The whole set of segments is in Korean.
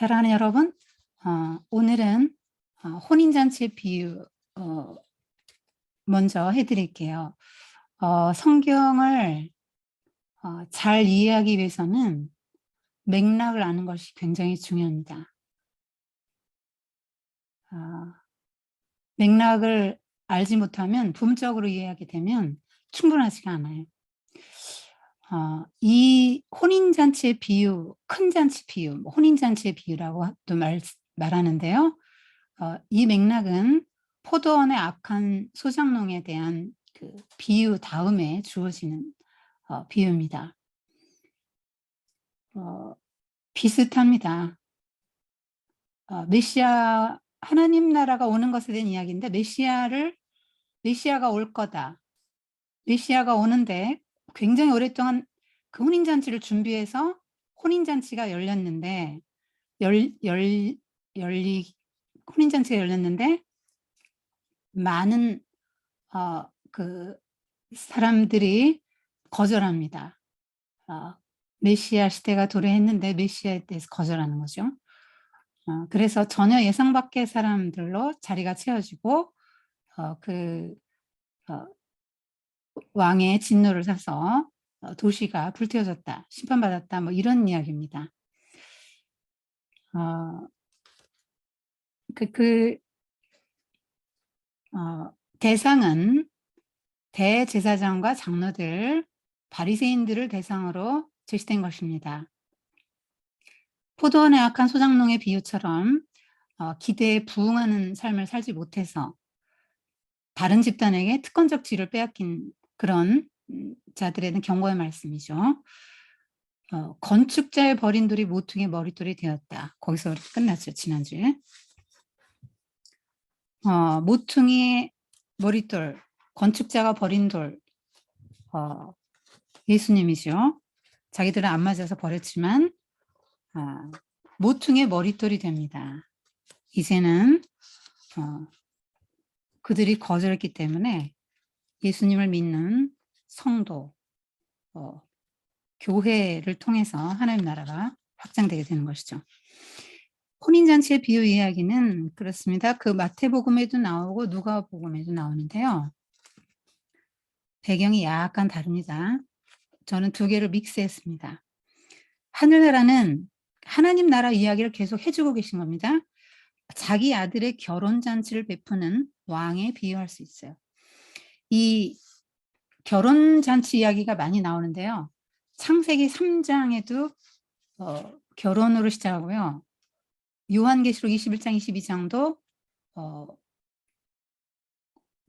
사랑하는 여러분, 오늘은 혼인잔치 비유 먼저 해드릴게요. 성경을 잘 이해하기 위해서는 맥락을 아는 것이 굉장히 중요합니다. 맥락을 알지 못하면 부분적으로 이해하게 되면 충분하지가 않아요. 이 혼인잔치의 비유, 큰 잔치 비유, 혼인잔치의 비유라고 또 말하는데요. 이 맥락은 포도원의 악한 소작농에 대한 그 비유 다음에 주어지는 비유입니다. 비슷합니다. 메시아, 하나님 나라가 오는 것에 대한 이야기인데 메시아가 올 거다. 메시아가 오는데 굉장히 오랫동안 그 혼인잔치를 준비해서 혼인잔치가 열렸는데 혼인잔치가 열렸는데 많은 그 사람들이 거절합니다. 메시아 시대가 도래했는데 메시아에 대해서 거절하는 거죠. 그래서 전혀 예상 밖의 사람들로 자리가 채워지고 왕의 진노를 사서 도시가 불태워졌다, 심판받았다, 뭐 이런 이야기입니다. 대상은 대제사장과 장로들, 바리새인들을 대상으로 제시된 것입니다. 포도원의 악한 소작농의 비유처럼 기대에 부응하는 삶을 살지 못해서 다른 집단에게 특권적 지위를 빼앗긴 그런 자들에는 경고의 말씀이죠. 건축자의 버린 돌이 모퉁이의 머릿돌이 되었다. 거기서 이렇게 끝났죠, 지난주에. 모퉁이의 머릿돌, 건축자가 버린 돌, 예수님이죠. 자기들은 안 맞아서 버렸지만 모퉁이의 머릿돌이 됩니다. 이제는 그들이 거절했기 때문에 예수님을 믿는 성도, 교회를 통해서 하나님 나라가 확장되게 되는 것이죠. 혼인잔치의 비유 이야기는 그렇습니다. 그 마태복음에도 나오고 누가복음에도 나오는데요. 배경이 약간 다릅니다. 저는 두 개를 믹스했습니다. 하늘나라는 하나님 나라 이야기를 계속 해주고 계신 겁니다. 자기 아들의 결혼잔치를 베푸는 왕에 비유할 수 있어요. 이 결혼잔치 이야기가 많이 나오는데요. 창세기 3장에도 결혼으로 시작하고요. 요한계시록 21장, 22장도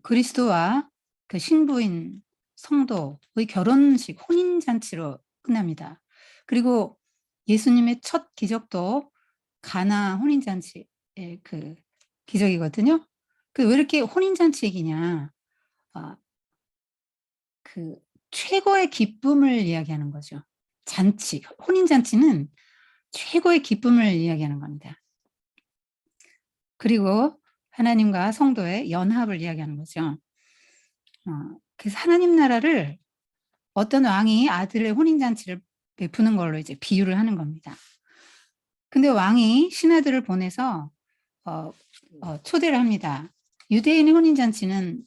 그리스도와 그 신부인 성도의 결혼식, 혼인잔치로 끝납니다. 그리고 예수님의 첫 기적도 가나 혼인잔치의 그 기적이거든요. 그 왜 이렇게 혼인잔치 얘기냐? 그 최고의 기쁨을 이야기하는 거죠. 잔치, 혼인잔치는 최고의 기쁨을 이야기하는 겁니다. 그리고 하나님과 성도의 연합을 이야기하는 거죠. 그래서 하나님 나라를 어떤 왕이 아들의 혼인잔치를 베푸는 걸로 이제 비유를 하는 겁니다. 근데 왕이 신하들을 보내서 초대를 합니다. 유대인의 혼인잔치는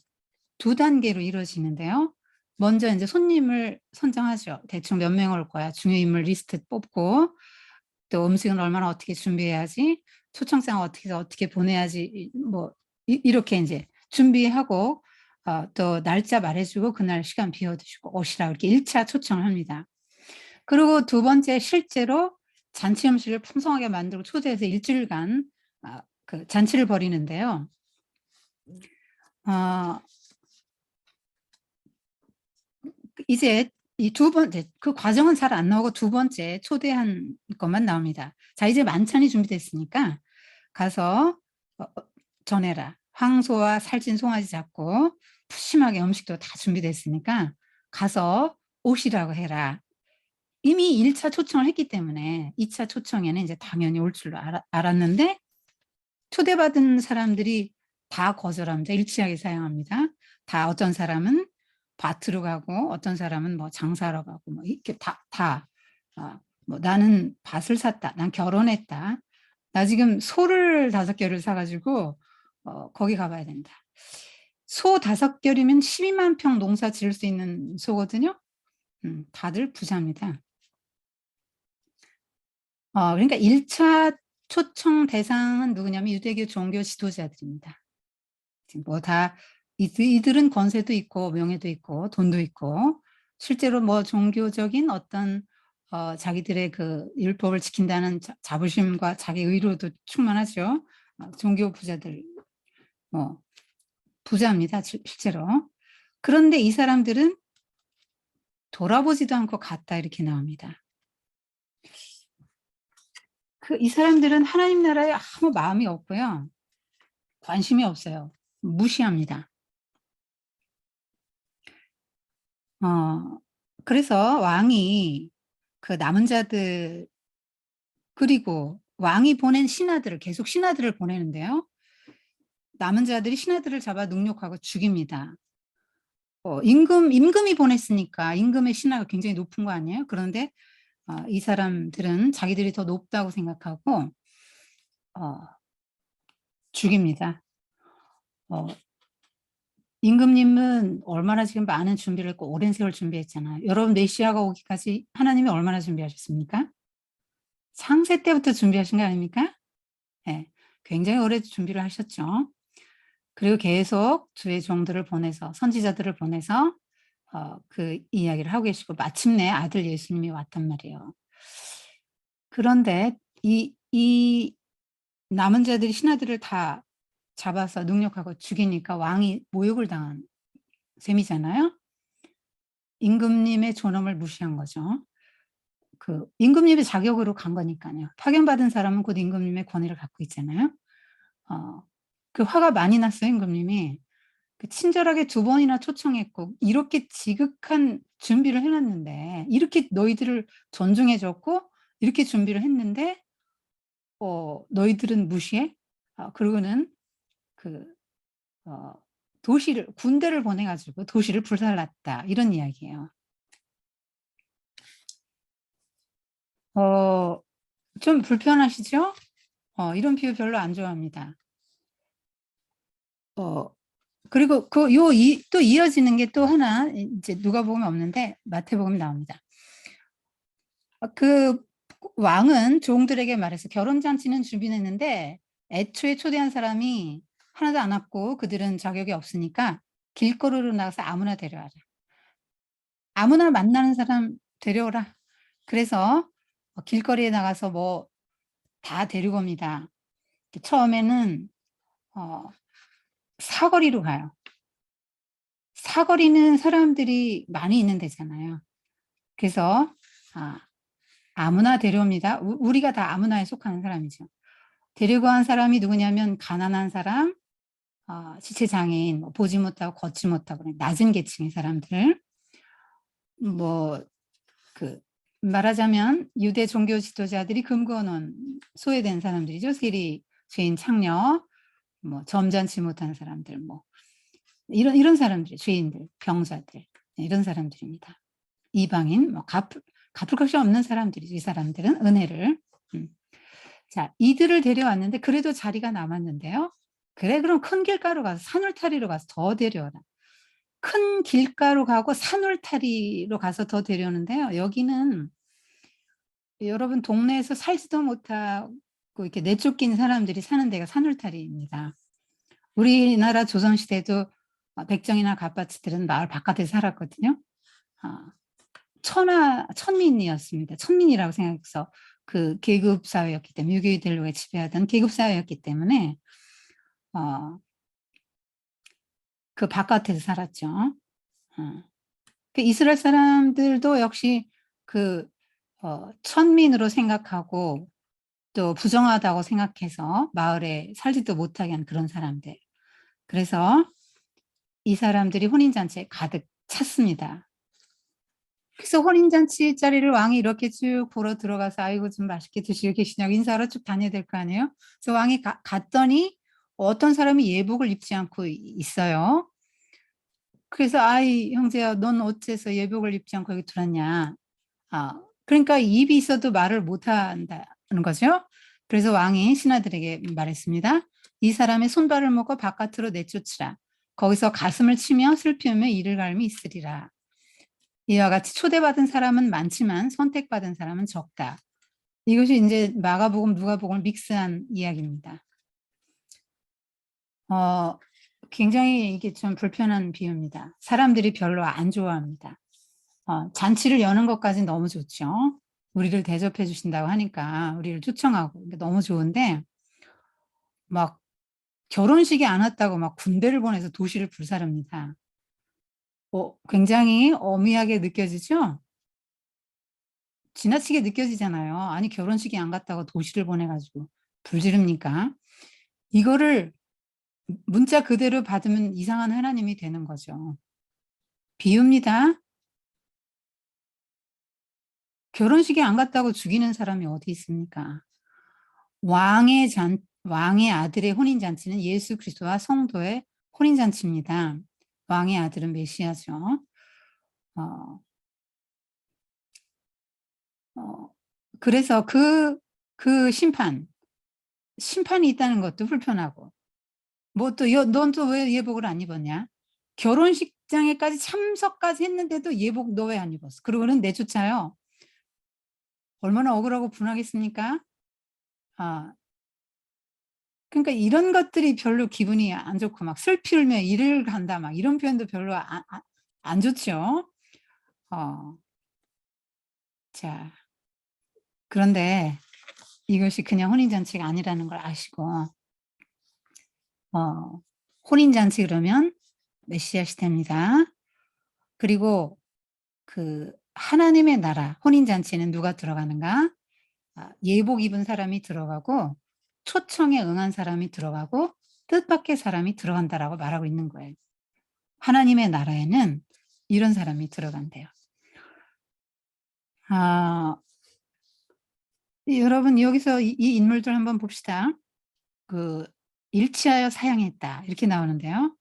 두 단계로 이루어지는데요. 먼저 이제 손님을 선정하죠. 대충 몇 명 올 거야. 중요 인물 리스트 뽑고 또 음식은 얼마나 어떻게 준비해야지, 초청장 어떻게 보내야지, 뭐 이렇게 이제 준비하고 또 날짜 말해주고 그날 시간 비워두시고 오시라고 이렇게 1차 초청을 합니다. 그리고 두 번째 실제로 잔치 음식을 풍성하게 만들고 초대해서 일주일간 그 잔치를 벌이는데요. 이제 이 두 번째, 그 과정은 잘 안 나오고 두 번째 초대한 것만 나옵니다. 자, 이제 만찬이 준비됐으니까 가서 전해라. 황소와 살찐 송아지 잡고 푸짐하게 음식도 다 준비됐으니까 가서 오시라고 해라. 이미 1차 초청을 했기 때문에 2차 초청에는 이제 당연히 올 줄로 알았는데 초대받은 사람들이 다 거절합니다. 일치하게 사용합니다. 다 어떤 사람은 밭으로 가고 어떤 사람은 뭐 장사하러 가고 뭐 이렇게 뭐 나는 밭을 샀다. 난 결혼했다. 나 지금 소를 5개를 사가지고 거기 가봐야 된다. 소 5개이면 12만 평 농사 지을 수 있는 소거든요. 다들 부자입니다. 그러니까 1차 초청 대상은 누구냐면 유대교 종교 지도자들입니다. 뭐 다 이들은 권세도 있고 명예도 있고 돈도 있고 실제로 뭐 종교적인 어떤 자기들의 그 율법을 지킨다는 자부심과 자기 의로도 충만하죠. 종교 부자들 뭐 부자입니다. 실제로. 그런데 이 사람들은 돌아보지도 않고 갔다 이렇게 나옵니다. 이 사람들은 하나님 나라에 아무 마음이 없고요. 관심이 없어요. 무시합니다. 그래서 왕이 그 남은 자들 그리고 왕이 보낸 신하들을 계속 신하들을 보내는데요. 남은 자들이 신하들을 잡아 능욕하고 죽입니다. 임금이 보냈으니까 임금의 신하가 굉장히 높은 거 아니에요? 그런데 이 사람들은 자기들이 더 높다고 생각하고 죽입니다. 임금님은 얼마나 지금 많은 준비를 했고 오랜 세월 준비했잖아요. 여러분 메시아가 오기까지 하나님이 얼마나 준비하셨습니까? 창세 때부터 준비하신 거 아닙니까? 네, 굉장히 오래 준비를 하셨죠. 그리고 계속 주의 종들을 보내서 선지자들을 보내서 그 이야기를 하고 계시고 마침내 아들 예수님이 왔단 말이에요. 그런데 이 남은 자들이 신하들을 다 잡아서 능욕하고 죽이니까 왕이 모욕을 당한 셈이잖아요. 임금님의 존엄을 무시한 거죠. 그 임금님의 자격으로 간 거니까요. 파견받은 사람은 곧 임금님의 권위를 갖고 있잖아요. 그 화가 많이 났어요, 임금님이. 친절하게 2번이나 초청했고 이렇게 지극한 준비를 해놨는데 이렇게 너희들을 존중해줬고 이렇게 준비를 했는데 너희들은 무시해? 그러고는 그 군대를 보내가지고 도시를 불살랐다 이런 이야기예요. 좀 불편하시죠? 이런 비유 별로 안 좋아합니다. 그리고 또 이어지는 게 또 하나 이제 누가복음에 없는데 마태복음에 나옵니다. 그 왕은 종들에게 말해서 결혼잔치는 준비했는데 애초에 초대한 사람이 하나도 안 왔고 그들은 자격이 없으니까 길거리로 나가서 아무나 데려와라. 아무나 만나는 사람 데려오라. 그래서 길거리에 나가서 뭐 다 데리고 옵니다. 처음에는 사거리로 가요. 사거리는 사람들이 많이 있는 데잖아요. 그래서 아무나 데려옵니다. 우리가 다 아무나에 속하는 사람이죠. 데리고 간 사람이 누구냐면 가난한 사람, 지체장애인, 보지 못하고 걷지 못하고 낮은 계층의 사람들, 말하자면 유대 종교 지도자들이 금고놓은 소외된 사람들이죠. 세리, 죄인, 창녀, 점잖지 못한 사람들, 이런 사람들, 죄인들, 병자들 이런 사람들입니다. 이방인, 갚을 것이 없는 사람들이죠. 이 사람들은 은혜를. 자, 이들을 데려왔는데 그래도 자리가 남았는데요. 그래, 그럼 큰 길가로 가서 산울타리로 가서 더 데려와라. 큰 길가로 가고 산울타리로 가서 더 데려오는데요. 여기는 여러분 동네에서 살지도 못하고 이렇게 내쫓긴 사람들이 사는 데가 산울타리입니다. 우리나라 조선시대도 백정이나 갑바치들은 마을 바깥에 살았거든요. 천민이었습니다. 천민이라고 생각해서 그 계급 사회였기 때문에 유교인들로 지배하던 계급 사회였기 때문에 그 바깥에서 살았죠. 그 이스라엘 사람들도 역시 그 천민으로 생각하고 또 부정하다고 생각해서 마을에 살지도 못하게 한 그런 사람들. 그래서 이 사람들이 혼인잔치에 가득 찼습니다. 그래서 혼인잔치 자리를 왕이 이렇게 쭉 보러 들어가서 아이고 좀 맛있게 드시고 계시냐고 인사하러 쭉 다녀야 될 거 아니에요. 그래서 왕이 갔더니 어떤 사람이 예복을 입지 않고 있어요. 그래서 아이 형제야 넌 어째서 예복을 입지 않고 여기 들었냐. 그러니까 입이 있어도 말을 못한다는 거죠. 그래서 왕이 신하들에게 말했습니다. 이 사람의 손발을 묶어 바깥으로 내쫓으라. 거기서 가슴을 치며 슬피우며 이를 갈미 있으리라. 이와 같이 초대받은 사람은 많지만 선택받은 사람은 적다. 이것이 이제 마가복음, 누가복음을 믹스한 이야기입니다. 굉장히 이게 좀 불편한 비유입니다. 사람들이 별로 안 좋아합니다. 잔치를 여는 것까지는 너무 좋죠. 우리를 대접해 주신다고 하니까 우리를 초청하고 너무 좋은데 막 결혼식이 안 왔다고 막 군대를 보내서 도시를 불사릅니다. 굉장히 어미하게 느껴지죠? 지나치게 느껴지잖아요. 아니 결혼식이 안 갔다고 도시를 보내가지고 불지릅니까? 이거를 문자 그대로 받으면 이상한 하나님이 되는 거죠. 비유입니다. 결혼식에 안 갔다고 죽이는 사람이 어디 있습니까? 왕의 아들의 혼인잔치는 예수 그리스도와 성도의 혼인잔치입니다. 왕의 아들은 메시아죠. 어, 그래서 그 심판이 있다는 것도 불편하고, 뭐 또, 넌 또 왜 예복을 안 입었냐? 결혼식장에까지 참석까지 했는데도 예복 너 왜 안 입었어? 그러고는 내쫓아요. 얼마나 억울하고 분하겠습니까? 그러니까 이런 것들이 별로 기분이 안 좋고 막 슬피 울며 이를 간다 막 이런 표현도 별로 안 좋죠. 어, 자, 그런데 이것이 그냥 혼인잔치가 아니라는 걸 아시고, 혼인잔치 그러면 메시아 시대입니다. 그리고 그 하나님의 나라 혼인잔치는 누가 들어가는가? 예복 입은 사람이 들어가고 초청에 응한 사람이 들어가고 뜻밖의 사람이 들어간다라고 말하고 있는 거예요. 하나님의 나라에는 이런 사람이 들어간대요. 여러분 여기서 이 인물들 한번 봅시다. 그 일치하여 사양했다 이렇게 나오는데요.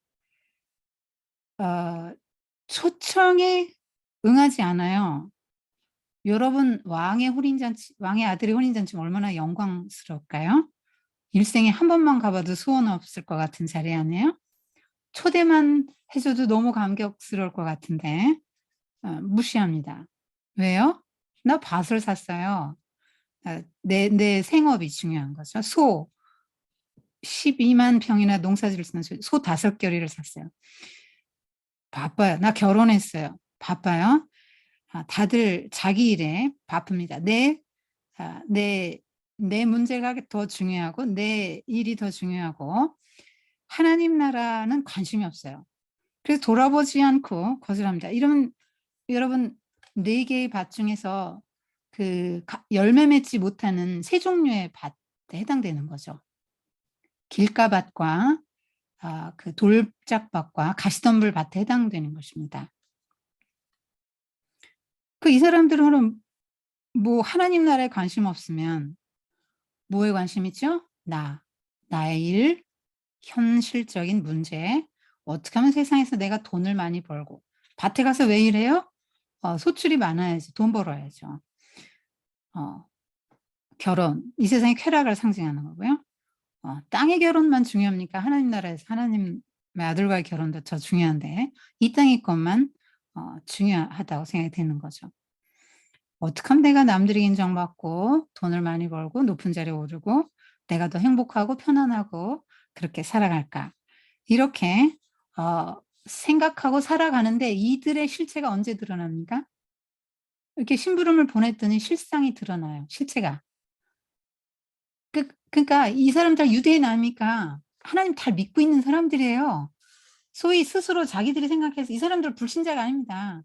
초청에 응하지 않아요. 여러분 왕의 아들의 혼인잔치 얼마나 영광스러울까요? 일생에 한 번만 가봐도 소원 없을 것 같은 자리 아니에요? 초대만 해줘도 너무 감격스러울 것 같은데 무시합니다. 왜요? 나 밭을 샀어요. 내 생업이 중요한 거죠. 소 12만 평이나 농사지를 쓰는 소 5결이를 샀어요. 바빠요. 나 결혼했어요. 바빠요. 다들 자기 일에 바쁩니다. 내 문제가 더 중요하고 내 일이 더 중요하고 하나님 나라는 관심이 없어요. 그래서 돌아보지 않고 거절합니다. 이러면 여러분 4개의 밭 중에서 그 열매 맺지 못하는 세 종류의 밭에 해당되는 거죠. 길가밭과 그 돌짝밭과 가시덤불 밭에 해당되는 것입니다. 이 사람들은 뭐 하나님 나라에 관심 없으면 뭐에 관심 있죠? 나의 일, 현실적인 문제, 어떻게 하면 세상에서 내가 돈을 많이 벌고 밭에 가서 왜 일해요? 소출이 많아야지 돈 벌어야죠. 결혼, 이 세상의 쾌락을 상징하는 거고요. 땅의 결혼만 중요합니까? 하나님 나라에서 하나님의 아들과의 결혼도 더 중요한데 이 땅의 것만 중요하다고 생각이 되는 거죠. 어떻게 하면 내가 남들이 인정받고 돈을 많이 벌고 높은 자리에 오르고 내가 더 행복하고 편안하고 그렇게 살아갈까? 이렇게 생각하고 살아가는데 이들의 실체가 언제 드러납니까? 이렇게 심부름을 보냈더니 실상이 드러나요. 실체가. 그러니까 이 사람들 유대인 아닙니까? 하나님 잘 믿고 있는 사람들이에요. 소위 스스로 자기들이 생각해서 이 사람들 불신자가 아닙니다.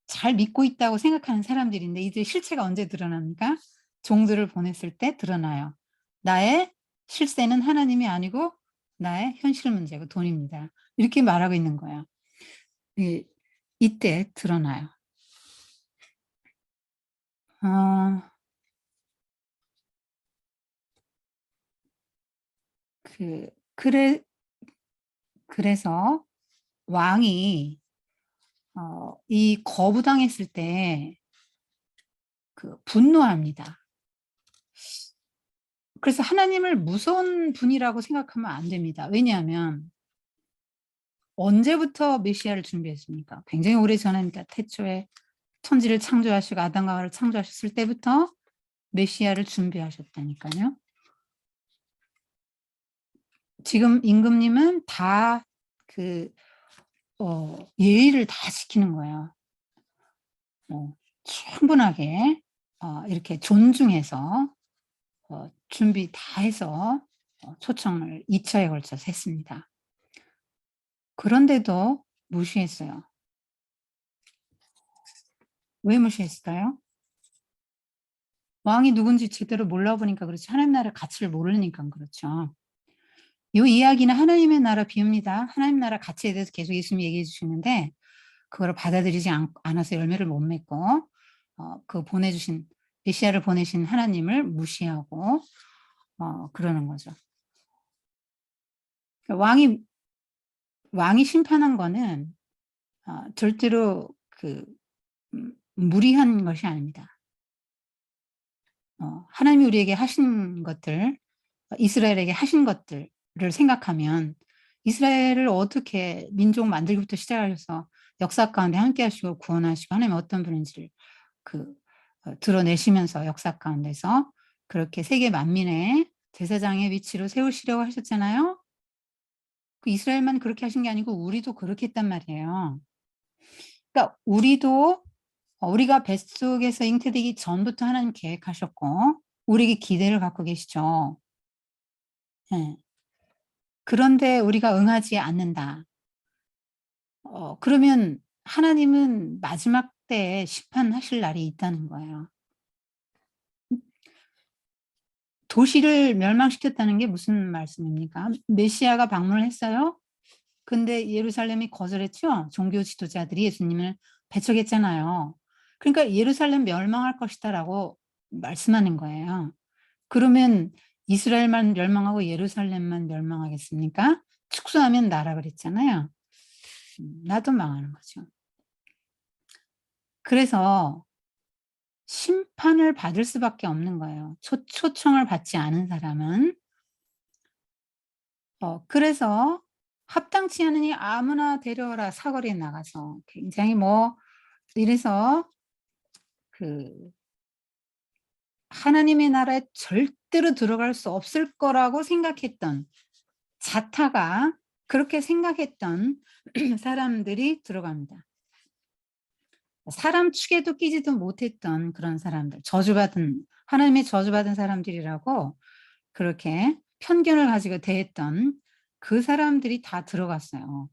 잘 믿고 있다고 생각하는 사람들인데 이들 실체가 언제 드러납니까? 종들을 보냈을 때 드러나요. 나의 실세는 하나님이 아니고 나의 현실 문제고 돈입니다. 이렇게 말하고 있는 거예요. 이때 드러나요. 그래서 왕이 이 거부당했을 때 분노합니다. 그래서 하나님을 무서운 분이라고 생각하면 안 됩니다. 왜냐하면 언제부터 메시아를 준비했습니까? 굉장히 오래전입니다. 태초에 천지를 창조하시고 아담과 하와를 창조하셨을 때부터 메시아를 준비하셨다니까요. 지금 임금님은 다 그 예의를 다 지키는 거예요. 충분하게 이렇게 존중해서 준비 다 해서 초청을 2차에 걸쳐서 했습니다. 그런데도 무시했어요. 왜 무시했을까요? 왕이 누군지 제대로 몰라보니까 그렇지, 하나님 나라의 가치를 모르니까 그렇죠. 이 이야기는 하나님의 나라 비유입니다. 하나님 나라 가치에 대해서 계속 예수님이 얘기해 주시는데 그거를 받아들이지 않아서 열매를 못 맺고 그 보내주신 메시아를 보내신 하나님을 무시하고 그러는 거죠. 그러니까 왕이 심판한 거는 절대로 무리한 것이 아닙니다. 하나님이 우리에게 하신 것들, 이스라엘에게 하신 것들을 생각하면 이스라엘을 어떻게 민족 만들기부터 시작하셔서 역사 가운데 함께 하시고 구원하시고 하나님이 어떤 분인지를 드러내시면서 역사 가운데서 그렇게 세계 만민의 제사장의 위치로 세우시려고 하셨잖아요. 그 이스라엘만 그렇게 하신 게 아니고 우리도 그렇게 했단 말이에요. 그러니까 우리가 뱃속에서 잉태되기 전부터 하나님 계획하셨고 우리에게 기대를 갖고 계시죠. 예. 그런데 우리가 응하지 않는다. 그러면 하나님은 마지막 때에 심판하실 날이 있다는 거예요. 도시를 멸망시켰다는 게 무슨 말씀입니까? 메시아가 방문을 했어요. 근데 예루살렘이 거절했죠. 종교 지도자들이 예수님을 배척했잖아요. 그러니까 예루살렘 멸망할 것이다라고 말씀하는 거예요. 그러면 이스라엘만 멸망하고 예루살렘만 멸망하겠습니까? 축소하면 나라 그랬잖아요. 나도 망하는 거죠. 그래서 심판을 받을 수밖에 없는 거예요. 초청을 받지 않은 사람은. 그래서 합당치 않으니 아무나 데려오라 사거리에 나가서 굉장히 이래서 그 하나님의 나라에 절대로 들어갈 수 없을 거라고 생각했던 자타가 그렇게 생각했던 사람들이 들어갑니다. 사람 축에도 끼지도 못했던 그런 사람들, 하나님의 저주받은 사람들이라고 그렇게 편견을 가지고 대했던 그 사람들이 다 들어갔어요.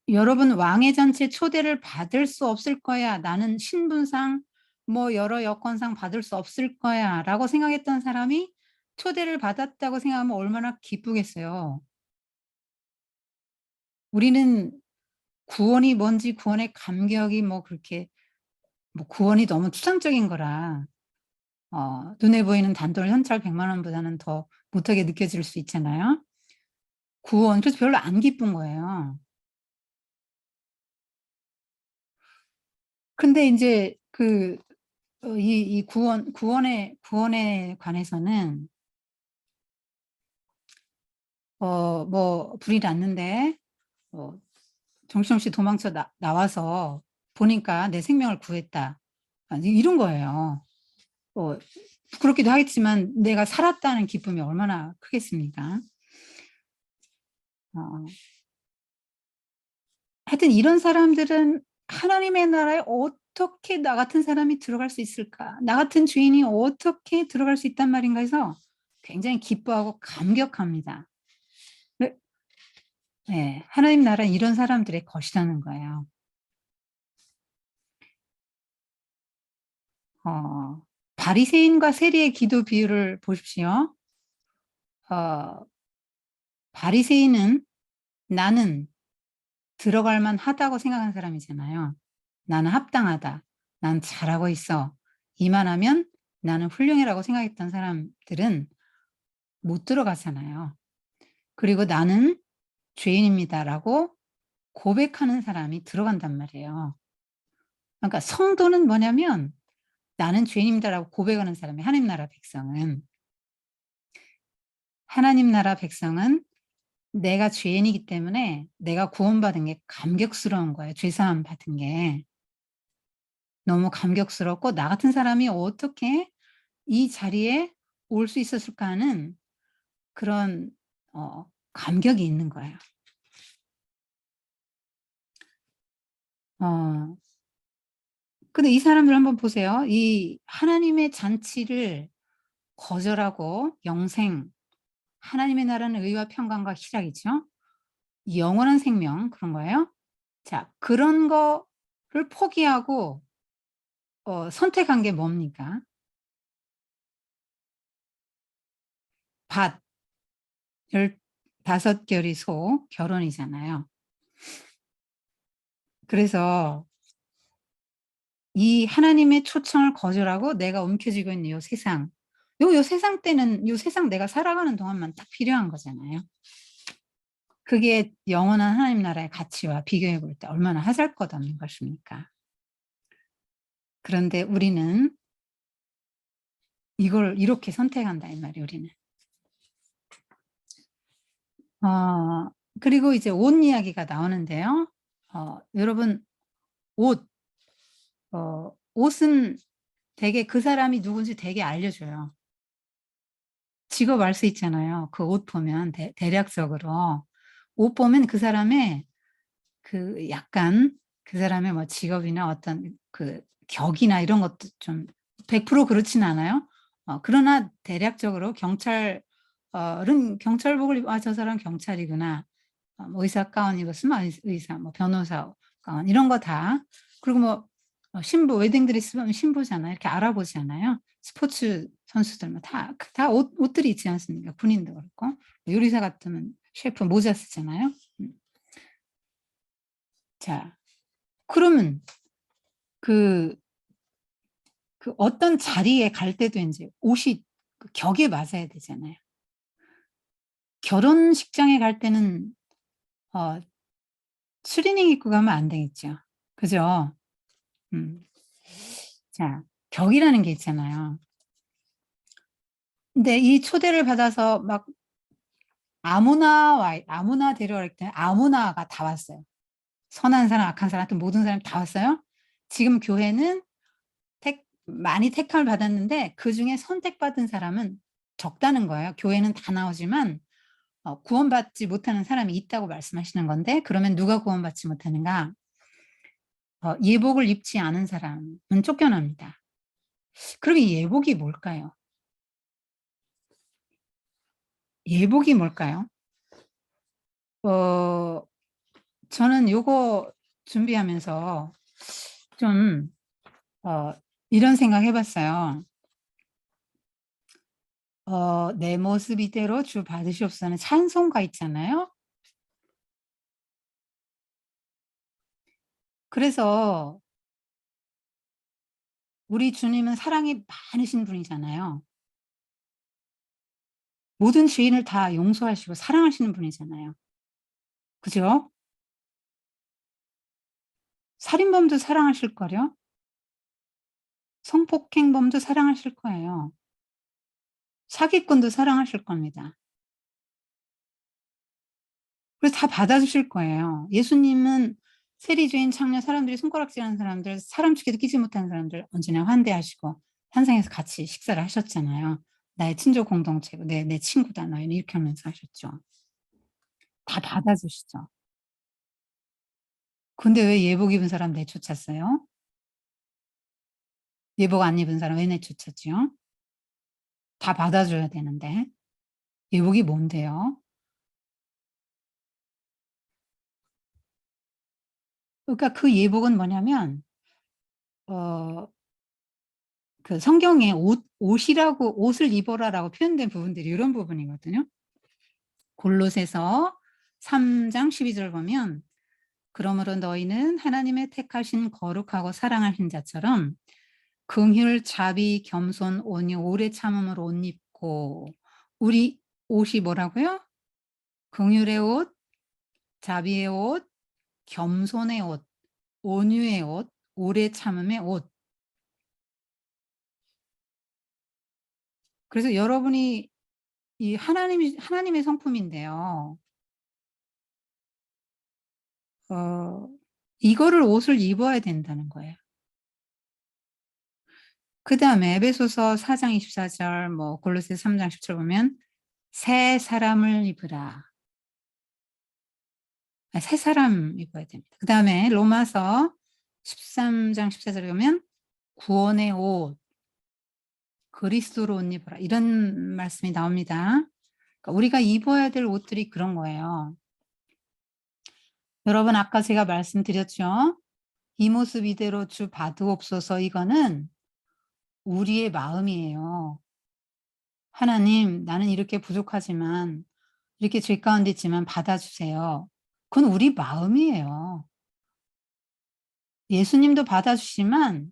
여러분 왕의 잔치에 초대를 받을 수 없을 거야. 나는 신분상 여러 여건상 받을 수 없을 거야 라고 생각했던 사람이 초대를 받았다고 생각하면 얼마나 기쁘겠어요. 우리는 구원이 뭔지 구원의 감격이 그렇게 구원이 너무 추상적인 거라 눈에 보이는 단돈 현찰 100만 원보다는 더 못하게 느껴질 수 있잖아요. 그래서 별로 안 기쁜 거예요. 근데 이제 이 구원에 관해서는 불이 났는데 정신없이 도망쳐 나와서 보니까 내 생명을 구했다. 이런 거예요. 부끄럽기도 하겠지만 내가 살았다는 기쁨이 얼마나 크겠습니까? 하여튼 이런 사람들은 하나님의 나라에 어떻게 나 같은 사람이 들어갈 수 있을까? 나 같은 죄인이 어떻게 들어갈 수 있단 말인가 해서 굉장히 기뻐하고 감격합니다. 네, 하나님 나라는 이런 사람들의 것이라는 거예요. 바리새인과 세리의 기도 비유를 보십시오. 바리새인은 나는 들어갈 만하다고 생각하는 사람이잖아요. 나는 합당하다. 난 잘하고 있어. 이만하면 나는 훌륭해라고 생각했던 사람들은 못 들어가잖아요. 그리고 나는 죄인입니다라고 고백하는 사람이 들어간단 말이에요. 그러니까 성도는 뭐냐면 나는 죄인입니다라고 고백하는 사람이 하나님 나라 백성은. 하나님 나라 백성은 내가 죄인이기 때문에 내가 구원받은 게 감격스러운 거예요. 죄 사함 받은 게. 너무 감격스럽고 '나 같은 사람이 어떻게 이 자리에 올 수 있었을까.' 하는 그런 감격이 있는 거예요. 어 근데 이 사람들 한번 보세요. 이 하나님의 잔치를 거절하고 영생, 하나님의 나라는 의와 평강과 희락이죠. 영원한 생명 그런 거예요. 자, 그런 거를 포기하고 선택한 게 뭡니까? 밭 15 결이 소 결혼이잖아요. 그래서 이 하나님의 초청을 거절하고 내가 움켜쥐고 있는 요 세상, 요 세상 때는 요 세상 내가 살아가는 동안만 딱 필요한 거잖아요. 그게 영원한 하나님 나라의 가치와 비교해 볼 때 얼마나 하잘것없는 것입니까? 그런데 우리는 이걸 이렇게 선택한다 이 말이에요 우리는. 어 그리고 이제 옷 이야기가 나오는데요. 여러분 옷 옷은 되게 그 사람이 누군지 되게 알려줘요. 직업 알 수 있잖아요. 그 옷 보면 대략적으로. 옷 보면 그 사람의 그 약간 그 사람의 뭐 직업이나 어떤 그 격이나 이런 것도 좀 100% 그렇진 않아요. 그러나 대략적으로 은 경찰복을 입 '아 저 사람 경찰이구나.' 뭐 의사 가운 입었으면 의사, 뭐 변호사 가운 이런 거 다. 그리고 뭐 신부 웨딩 드레스 면 신부잖아요. 이렇게 알아보잖아요. 스포츠 선수들 뭐 다 옷들이 있지 않습니까? 군인도 그렇고. 뭐 요리사 같으면 셰프 모자 쓰잖아요. 음. 자, 그러면 그 어떤 자리에 갈 때도 인제 옷이 그 격에 맞아야 되잖아요. 결혼식장에 갈 때는 어 추리닝 입고 가면 안 되겠죠. 그죠? 음. 자, 격이라는 게 있잖아요. 근데 이 초대를 받아서 막 아무나 데려오라 했더니 아무나가 다 왔어요. 선한 사람, 악한 사람 하여튼 모든 사람이 다 왔어요. 지금 교회는 많이 택함을 받았는데 그중에 선택받은 사람은 적다는 거예요. 교회는 다 나오지만 구원받지 못하는 사람이 있다고 말씀하시는 건데, 그러면 누가 구원받지 못하는가? 예복을 입지 않은 사람은 쫓겨납니다. 그럼 이 예복이 뭘까요? 예복이 뭘까요? 어 저는 요거 준비하면서 좀 이런 생각 해 봤어요. '내 모습 이대로 주 받으시옵소서'는 찬송가 있잖아요. 그래서 우리 주님은 사랑이 많으신 분이잖아요. 모든 죄인을 다 용서하시고 사랑하시는 분이잖아요. 그죠? 살인범도 사랑하실걸요? 성폭행범도 사랑하실 거예요. 사기꾼도 사랑하실 겁니다. 그래서 다 받아주실 거예요. 예수님은 세리죄인 창녀, 사람들이 손가락질하는 사람들, 사람 치기도 끼지 못하는 사람들 언제나 환대하시고 한상에서 같이 식사를 하셨잖아요. "나의 친족 공동체고 내 친구다 너희는." 이렇게 하면서 하셨죠. 다 받아주시죠. 근데 왜 예복 입은 사람 내쫓았어요? 예복 안 입은 사람 왜 내쫓았지요? 다 받아줘야 되는데. 예복이 뭔데요? 그러니까 그 예복은 뭐냐면 어 그 성경에 옷이라고 "옷을 입어라."라고 표현된 부분들이 요런 부분이거든요. 골로새서 3장 12절 보면 "그러므로 너희는 하나님의 택하신 거룩하고 사랑하신 자처럼 긍휼, 자비, 겸손, 온유, 오래 참음으로 옷 입고." 우리 옷이 뭐라고요? 긍휼의 옷, 자비의 옷, 겸손의 옷, 온유의 옷, 오래 참음의 옷. 그래서 여러분이 이 하나님의 성품인데요. 어 이거를 옷을 입어야 된다는 거예요. 그다음에 에베소서 4장 24절 뭐 골로새 3장 10절 보면 "새 사람을 입으라." 새 사람 입어야 됩니다. 그다음에 로마서 13장 14 절에 보면 "구원의 옷 그리스도로 옷 입으라." 이런 말씀이 나옵니다. 그러니까 우리가 입어야 될 옷들이 그런 거예요. 여러분 아까 제가 말씀드렸죠. "이 모습 이대로 주 받으옵소서." 이거는 우리의 마음이에요. "하나님 나는 이렇게 부족하지만 이렇게 죄 가운데 있지만 받아 주세요." 그건 우리 마음이에요. 예수님도 받아 주시지만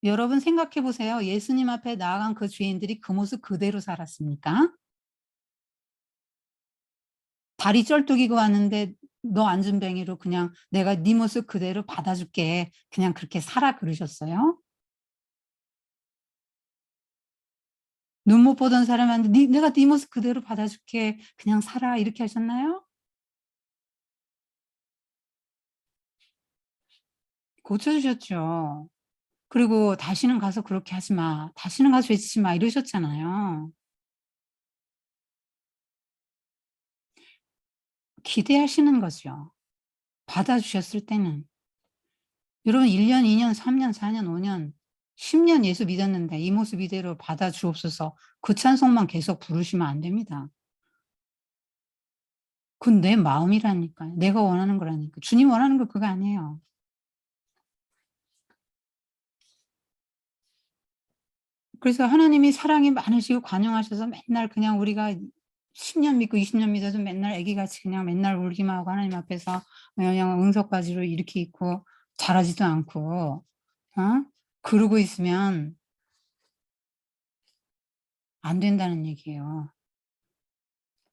여러분 생각해 보세요. 예수님 앞에 나아간 그 죄인들이 그 모습 그대로 살았습니까? 다리 쩔뚝이고 왔는데 "너 안전뱅이로 그냥 내가 네 모습 그대로 받아 줄게. 그냥 그렇게 살아." 그러셨어요? 눈 못 보던 사람한테 "내가 네 모습 그대로 받아 줄게. 그냥 살아." 이렇게 하셨나요? 고쳐 주셨죠. 그리고 "다시는 가서 그렇게 하지 마. 다시는 가서 죄 짓지 마." 이러셨잖아요. 기대하시는 거죠. 받아 주셨을 때는. 여러분 1 년, 2년, 3 년, 4 년, 5 년, 10년 예수 믿었는데 이 모습 이대로 받아 주옵소서 그 찬송만 계속 부르시면 안 됩니다. 그건 내 마음이라니까요. 내가 원하는 거라니까. 주님 원하는 거 그거 아니에요. 그래서 하나님이 사랑이 많으시고 관용하셔서 맨날 그냥 우리가 10년 믿고 20년 믿어도 맨날 아기같이 그냥 맨날 울기만 하고 하나님 앞에서 그냥 응석가지로 이렇게 있고 잘하지도 않고 어 그러고 있으면 안 된다는 얘기예요.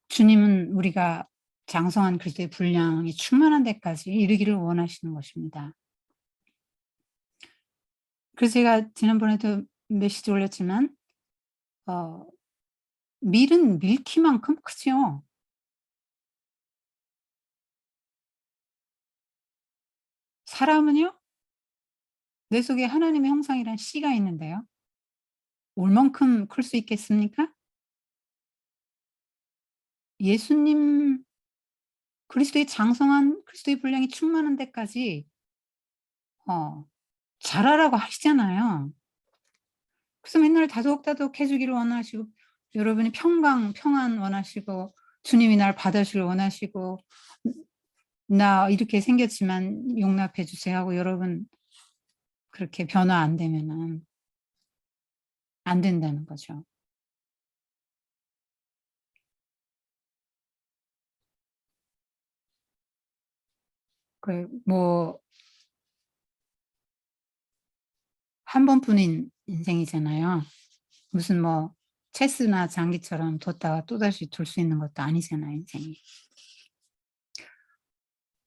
주님은 우리가 장성한 그리스도의 분량이 충만한 데까지 이르기를 원하시는 것입니다. 그래서 제가 지난번에도 메시지 올렸지만 어 밀은 밀키만큼 크죠. 사람은요? 내 속에 하나님의 형상이란 씨가 있는데요. 얼만큼 클 수 있겠습니까? 예수님 그리스도의 장성한 그리스도의 분량이 충만한 데까지 어 자라라고 하시잖아요. 그래서 맨날 다독다독해 주기를 원하시고 여러분이 평안 원하시고 주님이 날 받아주기를 원하시고 "나 이렇게 생겼지만 용납해 주세요." 하고 여러분 그렇게 변화 안 되면은 안 된다는 거죠. 그 뭐 한 번뿐인 인생이잖아요. 무슨 뭐 체스나 장기처럼 뒀다가 또다시 둘 수 있는 것도 아니잖아요, 인생이.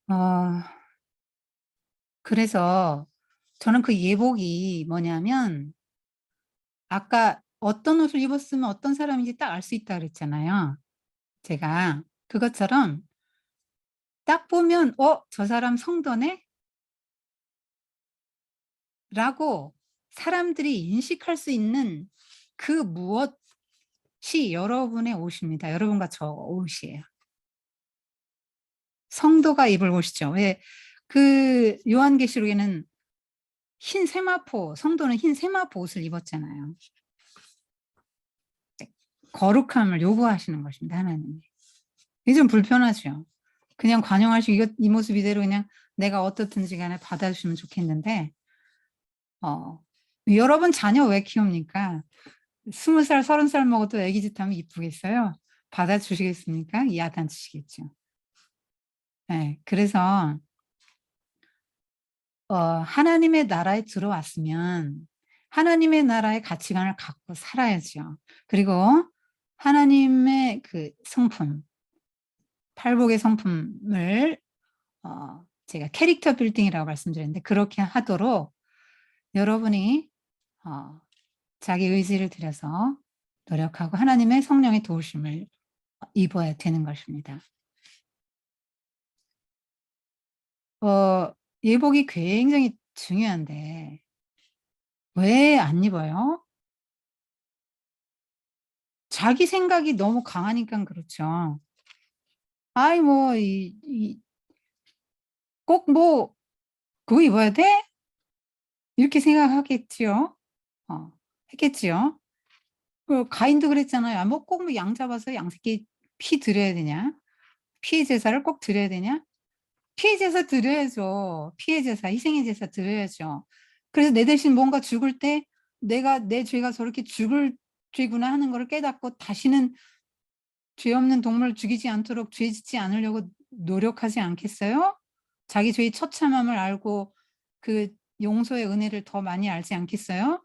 어 그래서 저는 그 예복이 뭐냐면 아까 어떤 옷을 입었으면 어떤 사람인지 딱 알 수 있다 그랬잖아요, 제가. 그것처럼 딱 보면 '어 저 사람 성도네.'라고 사람들이 인식할 수 있는 그 무엇이 여러분의 옷입니다. 여러분과 저 옷이에요. 성도가 입을 옷이죠. 왜 그 요한계시록에는 흰 세마포 성도는 흰 세마포 옷을 입었잖아요. 네. 거룩함을 요구하시는 것입니다, 하나님이. 이게 좀 불편하죠. 그냥 관용하시고 이거 이 모습 이대로 그냥 내가 어떻든지 간에 받아주시면 좋겠는데 어 여러분 자녀 왜 키웁니까? 20 살, 30살 먹어도 애기 짓 하면 이쁘겠어요? 받아주시겠습니까? 야단치시겠죠. 예. 그래서 하나님의 나라에 들어왔으면 하나님의 나라의 가치관을 갖고 살아야죠. 그리고 하나님의 그 성품, 팔복의 성품을 제가 캐릭터 빌딩이라고 말씀드렸는데 그렇게 하도록 여러분이 어 자기 의지를 들여서 노력하고 하나님의 성령의 도우심을 입어야 되는 것입니다. 예복이 굉장히 중요한데 왜 안 입어요? 자기 생각이 너무 강하니까 그렇죠. 아이 뭐 꼭 뭐 그거 입어야 돼? 이렇게 생각하겠지요. 했겠지요. 가인도 그랬잖아요. 뭐 꼭 뭐 양 잡아서 양새끼 피 드려야 되냐? 피의 제사를 꼭 드려야 되냐? 피의 제사 드려야죠. 피의 제사, 희생의 제사 드려야죠. 그래서 내 대신 뭔가 죽을 때 내가 내 죄가 저렇게 죽을 죄구나 하는 거를 깨닫고 다시는 죄 없는 동물을 죽이지 않도록 죄 짓지 않으려고 노력하지 않겠어요? 자기 죄의 처참함을 알고 그 용서의 은혜를 더 많이 알지 않겠어요?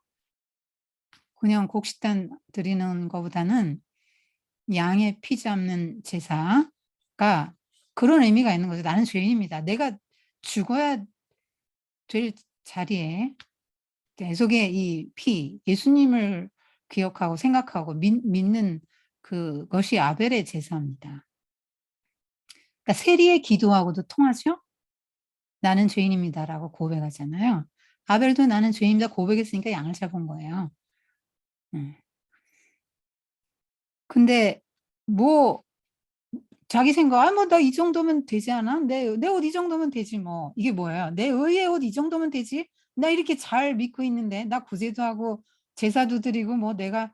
그냥 곡식단 드리는 거보다는 양의 피 잡는 제사가 그런 의미가 있는 거죠. 나는 죄인입니다. 내가 죽어야 될 자리에 계속의 이 피, 예수님을 기억하고 생각하고 믿는 그것이 아벨의 제사입니다. 그러니까 세리의 기도하고도 통하죠? "나는 죄인입니다."라고 고백하잖아요. 아벨도 "나는 죄인입니다." 고백했으니까 양을 잡은 거예요. 음. 근데 뭐 자기 생각 '아 뭐 나 이 정도면 되지 않아? 내 옷 이 정도면 되지 뭐.' 이게 뭐예요? '내 의의 옷 이 정도면 되지? 나 이렇게 잘 믿고 있는데 나 구제도 하고 제사도 드리고 뭐 내가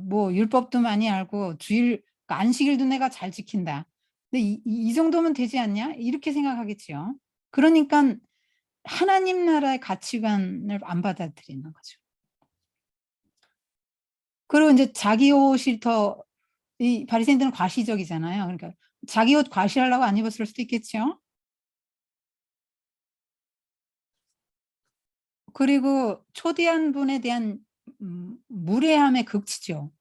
뭐 율법도 많이 알고 주일 안식일도 내가 잘 지킨다. 근데 이 정도면 되지 않냐?' 이렇게 생각하겠지요. 그러니깐 하나님 나라의 가치관을 안 받아들이는 거죠. 그리고 인제 자기 옷이 더 이 바리새인들은 과시적이잖아요. 그러니까 자기 옷 과시하려고 안 입었을 수도 있겠죠. 그리고 초대한 분에 대한 무례함의 극치죠.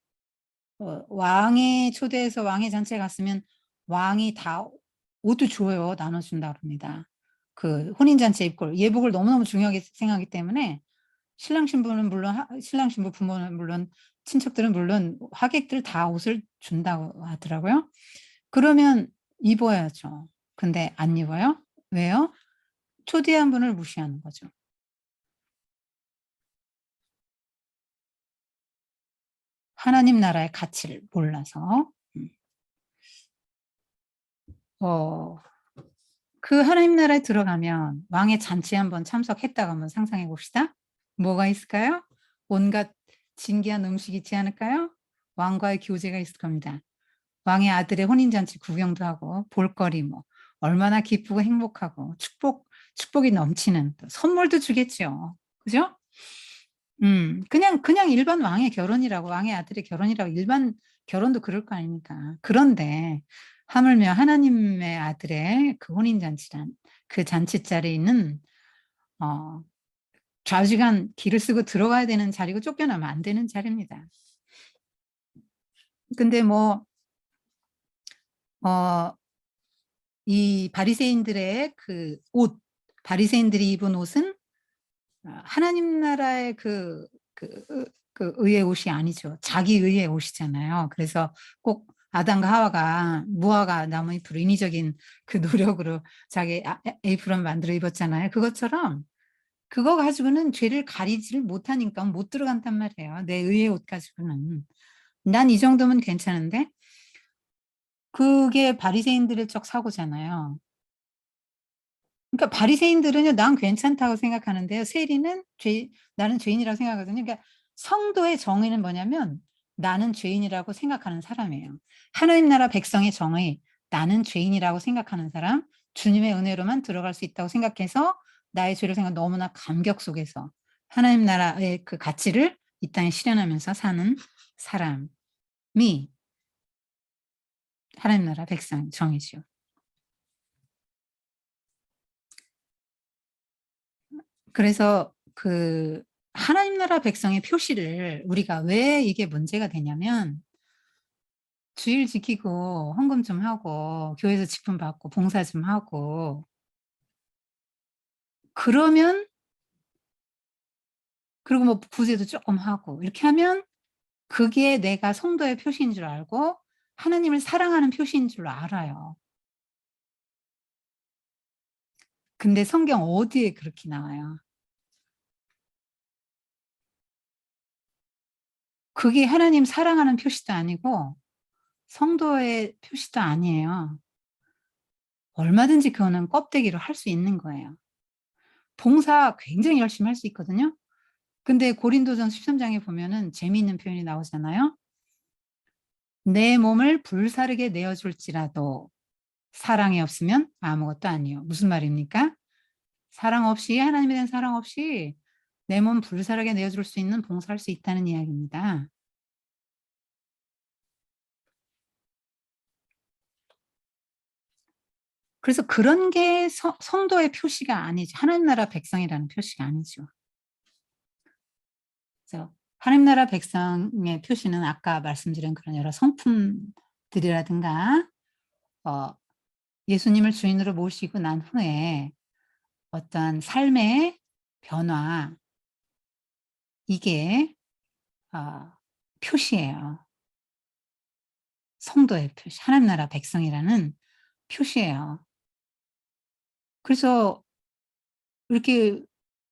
왕이 초대해서 왕의 잔치에 갔으면 왕이 다 옷도 줘요. 나눠 준다 그럽니다. 그 혼인 잔치에 입고 예복을 너무너무 중요하게 생각하기 때문에 신랑 신부는 물론 신랑 신부 부모는 물론 친척들은 물론 하객들 다 옷을 준다고 하더라고요. 그러면 입어야죠. 근데 안 입어요? 왜요? 초대한 분을 무시하는 거죠. 하나님 나라의 가치를 몰라서. 어 그 하나님 나라에 들어가면 왕의 잔치에 한번 참석했다고 한번 상상해 봅시다. 뭐가 있을까요? 온갖 진귀한 음식이 있지 않을까요? 왕과의 교제가 있을 겁니다. 왕의 아들의 혼인잔치 구경도 하고 볼거리 뭐 얼마나 기쁘고 행복하고 축복이 넘치는 또 선물도 주겠죠. 그죠? 그냥 일반 왕의 결혼이라고 왕의 아들의 결혼이라고 일반 결혼도 그럴 거 아닙니까. 그런데 하물며 하나님의 아들의 그 혼인잔치란 그 잔치 자리는 어 좌지간 길을 쓰고 들어가야 되는 자리고 쫓겨나면 안 되는 자리입니다. 근데 뭐 어 이 바리새인들의 그 옷 바리새인들이 입은 옷은 하나님 나라의 그 의의 옷이 아니죠. 자기 의의 옷이잖아요. 그래서 꼭 아담과 하와가 무화과 나무 잎으로 인위적인 그 노력으로 자기 에이프론 만들어 입었잖아요. 그것처럼 그거 가지고는 죄를 가리지를 못하니까 못 들어간단 말이에요, 내 의의 옷 가지고는. '난 이 정도면 괜찮은데.' 그게 바리새인들의 적 사고잖아요. 그러니까 바리새인들은요 난 괜찮다고 생각하는데요. 세리는 나는 죄인이라고 생각하거든요. 그러니까 성도의 정의는 뭐냐면 나는 죄인이라고 생각하는 사람이에요. 하나님 나라 백성의 정의, 나는 죄인이라고 생각하는 사람, 주님의 은혜로만 들어갈 수 있다고 생각해서 나의 죄를 생각 너무나 감격 속에서 하나님 나라의 그 가치를 이 땅에 실현하면서 사는 사람이 하나님 나라 백성 정의지요. 그래서 그 하나님 나라 백성의 표시를 우리가 왜 이게 문제가 되냐면 주일 지키고 헌금 좀 하고 교회에서 직분 받고 봉사 좀 하고 그러면 그리고 뭐 구제도 쪼끔 하고 이렇게 하면 그게 내가 성도의 표시인 줄 알고 하나님을 사랑하는 표시인 줄 알아요. 근데 성경 어디에 그렇게 나와요? 그게 하나님 사랑하는 표시도 아니고 성도의 표시도 아니에요. 얼마든지 그거는 껍데기로 할 수 있는 거예요. 봉사 굉장히 열심히 할 수 있거든요. 근데 고린도전서 13 장에 보면은 재미있는 표현이 나오잖아요. "내 몸을 불사르게 내어 줄지라도 사랑이 없으면 아무것도 아니요." 무슨 말입니까? 사랑 없이, 하나님에 대한 사랑 없이 내 몸 불사르게 내어 줄 수 있는 봉사할 수 있다는 이야기입니다. 그래서 그런 게 성도의 표시가 아니죠. 하나님 나라 백성이라는 표시가 아니죠. 그래서 하나님 나라 백성의 표시는 아까 말씀드린 그런 여러 성품들이라든가 어 예수님을 주인으로 모시고 난 후에 어떠한 삶의 변화, 이게 어 표시예요. 성도의 표시, 하나님 나라 백성이라는 표시예요. 그래서 이렇게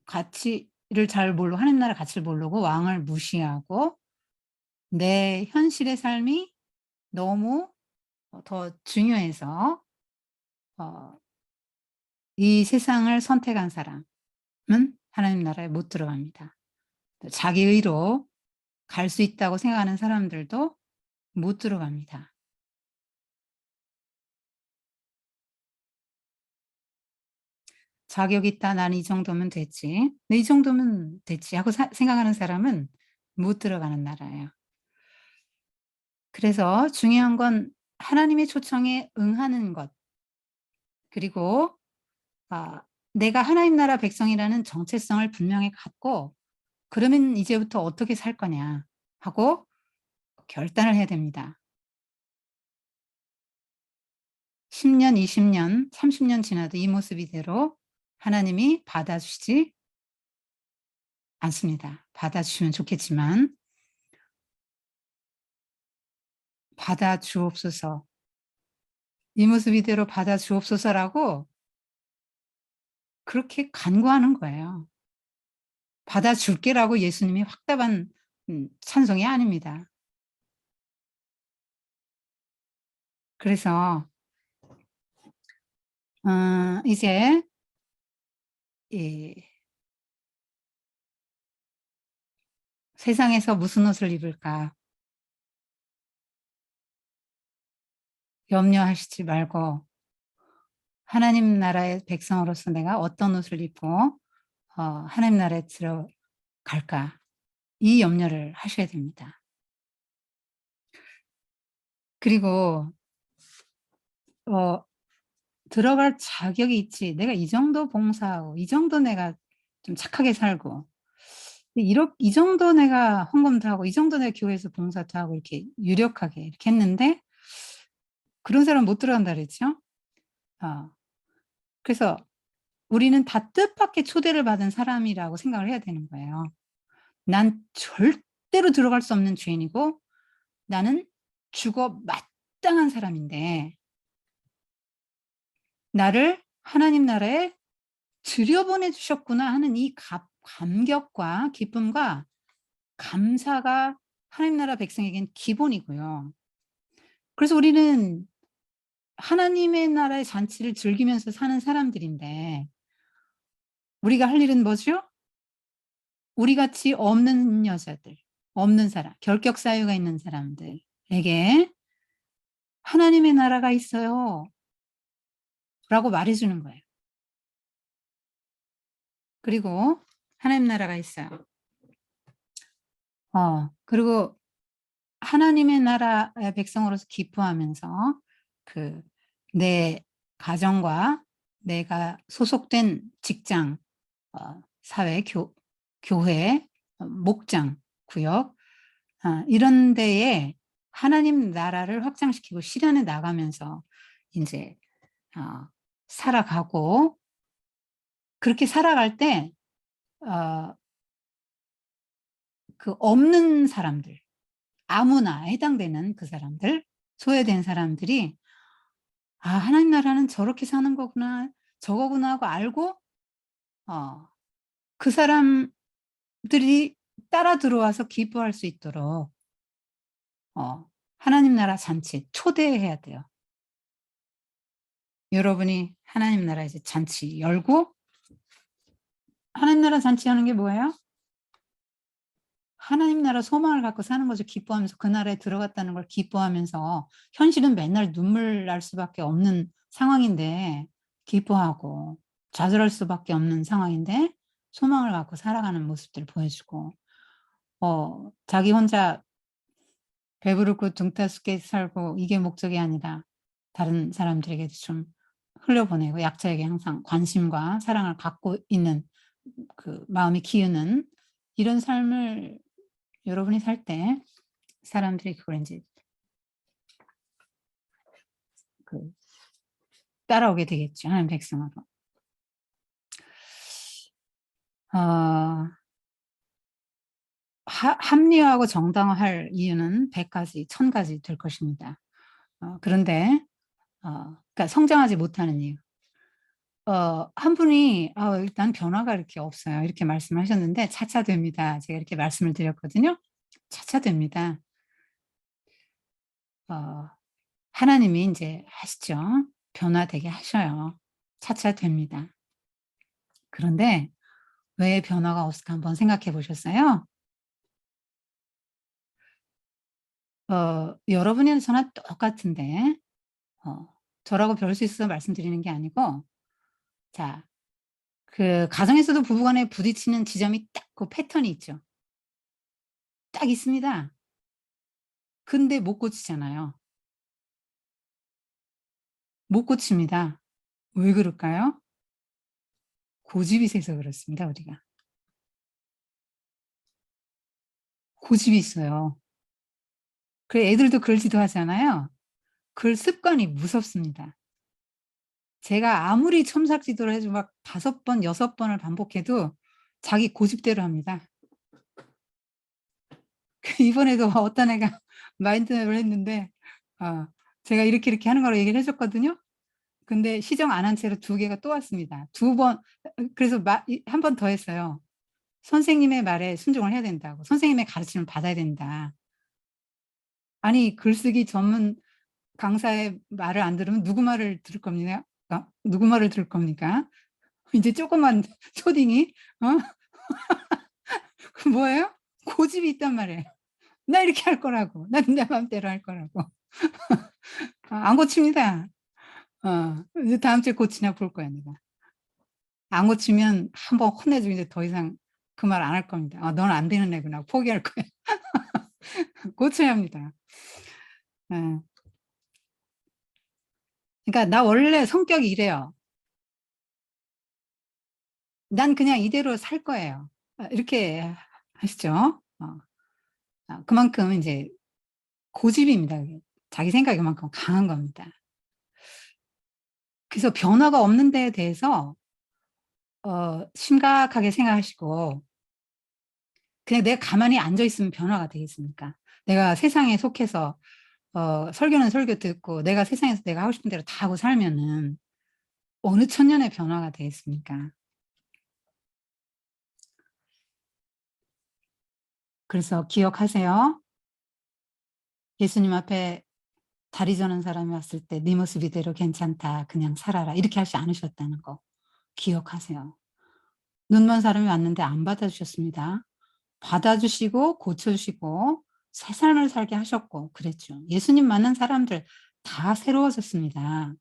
가치를 잘 모르고, 하나님 나라 가치를 모르고 왕을 무시하고 내 현실의 삶이 너무 더 중요해서 어 이 세상을 선택한 사람은 하나님 나라에 못 들어갑니다. 자기 의로 갈 수 있다고 생각하는 사람들도 못 들어갑니다. 자격 있다. '난 이 정도면 됐지. 네 이 정도면 됐지.' 하고 생각하는 사람은 못 들어가는 나라예요. 그래서 중요한 건 하나님의 초청에 응하는 것, 그리고 아 내가 하나님 나라 백성이라는 정체성을 분명히 갖고 '그러면 이제부터 어떻게 살 거냐.' 하고 결단을 해야 됩니다. 10 년, 20 년, 30년 지나도 이 모습 이대로 하나님이 받아주시지 않습니다. 받아주시면 좋겠지만 "받아 주옵소서. 이 모습 이대로 받아 주옵소서."라고 그렇게 간구하는 거예요. "받아 줄게."라고 예수님이 확답한 찬송이 아닙니다. 그래서 이제 이 '세상에서 무슨 옷을 입을까?' 염려하시지 말고 '하나님 나라의 백성으로서 내가 어떤 옷을 입고 하나님 나라에 들어갈까?' 이 염려를 하셔야 됩니다. 그리고 어 '들어갈 자격이 있지. 내가 이 정도 봉사하고 이 정도 내가 좀 착하게 살고 이 정도 내가 헌금도 하고 이 정도 내가 교회에서 봉사도 하고 이렇게 유력하게 이렇게 했는데 그런 사람 못 들어간다 그랬죠?' 어 그래서 우리는 다 뜻밖의 초대를 받은 사람이라고 생각을 해야 되는 거예요. '난 절대로 들어갈 수 없는 죄인이고 나는 죽어 마땅한 사람인데 나를 하나님 나라에 들여보내 주셨구나.' 하는 이 감격과 기쁨과 감사가 하나님 나라 백성에겐 기본이고요. 그래서 우리는 하나님의 나라의 잔치를 즐기면서 사는 사람들인데 우리가 할 일은 뭐죠? 우리 같이 없는 여자들, 없는 사람, 결격 사유가 있는 사람들에게 "하나님의 나라가 있어요."라고 말해 주는 거예요. 그리고 하나님 나라가 있어요. 그리고 하나님의 나라의 백성으로서 기뻐하면서 그 내 가정과 내가 소속된 직장, 사회, 교회, 목장, 구역, 이런 데에 하나님 나라를 확장시키고 실현해 나가면서 인제 어 살아가고, 그렇게 살아갈 때 어 없는 사람들, 아무나 해당되는 그 사람들, 소외된 사람들이 '아 하나님 나라는 저렇게 사는 거구나. 저거구나.' 하고 알고 어 그 사람들이 따라 들어와서 기뻐할 수 있도록 어 하나님 나라 잔치에 초대해야 돼요. 여러분이 하나님 나라 이제 잔치 열고 하나님 나라 잔치하는 게 뭐예요? 하나님 나라 소망을 갖고 사는 거죠. 기뻐하면서 그 나라에 들어갔다는 걸 기뻐하면서 현실은 맨날 눈물 날 수밖에 없는 상황인데 기뻐하고 좌절할 수밖에 없는 상황인데 소망을 갖고 살아가는 모습들을 보여주고 자기 혼자 배부르고 등따숩게 살고 이게 목적이 아니라 다른 사람들에게도 좀 흘려보내고 약자에게 항상 관심과 사랑을 갖고 있는 그 마음이 기우는 이런 삶을 여러분이 살 때 사람들이 그걸 인제 그 따라오게 되겠죠, 하나님 백성으로. 어 하 합리화하고 정당화할 이유는 100 가지, 1000 가지 될 것입니다. 그런데 그러니까 성장하지 못하는 이유. 한 분이 일단 변화가 이렇게 없어요." 이렇게 말씀하셨는데 차차 됩니다. 제가 이렇게 말씀을 드렸거든요. 차차 됩니다. 어 하나님이 인제 하시죠. 변화되게 하셔요. 차차 됩니다. 그런데 왜 변화가 없을까 한번 생각해 보셨어요? 여러분이나 저나 똑같은데 어 저라고 별 수 있어서 말씀드리는 게 아니고 자 그 가정에서도 부부 간에 부딪히는 지점이 딱 그 패턴이 있죠. 딱 있습니다. 근데 못 고치잖아요. 못 고칩니다. 왜 그럴까요? 고집이 세서 그렇습니다, 우리가. 고집이 있어요. 애들도 그러지도 하잖아요. 그 습관이 무섭습니다. 제가 아무리 첨삭지도를 해도 막 5 번, 6 번을 반복해도 자기 고집대로 합니다. 이번에도 어떤 애가 마인드맵을 했는데 어 제가 이렇게, 이렇게 하는 거라고 얘기를 해 줬거든요. 근데 시정 안 한 채로 2 개가 또 왔습니다. 2 번 그래서 한 번 더 했어요. 선생님의 말에 순종을 해야 된다고. 선생님의 가르침을 받아야 된다. 아니 글쓰기 전문 강사의 말을 안 들으면 누구 말을 들을 겁니까? 누구 말을 들을 겁니까? 인제 조그만 초딩이 어 그 뭐예요? 고집이 있단 말이에요. 나 이렇게 할 거라고. 난 내 맘대로 할 거라고. 안 고칩니다. 이제 다음 주에 고치나 볼 거야 내가. 안 고치면 한 번 혼내 주고 이제 더 이상 그 말 안 할 겁니다. '너는 안 되는 애구나.' 포기할 거야. 고쳐야 합니다. 예. 그러니까 "나 원래 성격이 이래요. 난 그냥 이대로 살 거예요." 이렇게 하시죠. 그만큼 인제 고집입니다 그게. 자기 생각이 그만큼 강한 겁니다. 그래서 변화가 없는 데에 대해서 심각하게 생각하시고 그냥 내가 가만히 앉아 있으면 변화가 되겠습니까? 내가 세상에 속해서 설교는 설교 듣고 내가 세상에서 내가 하고 싶은 대로 다 하고 살면은 어느 천년의 변화가 되겠습니까? 그래서 기억하세요. 예수님 앞에 다리 저는 사람이 왔을 때 "네 모습 이대로 괜찮다. 그냥 살아라." 이렇게 하지 않으셨다는 거 기억하세요. 눈먼 사람이 왔는데 안 받아주셨습니다. 받아주시고 고쳐 주시고 새 삶을 살게 하셨고 그랬죠. 예수님 만난 사람들 다 새로워졌습니다.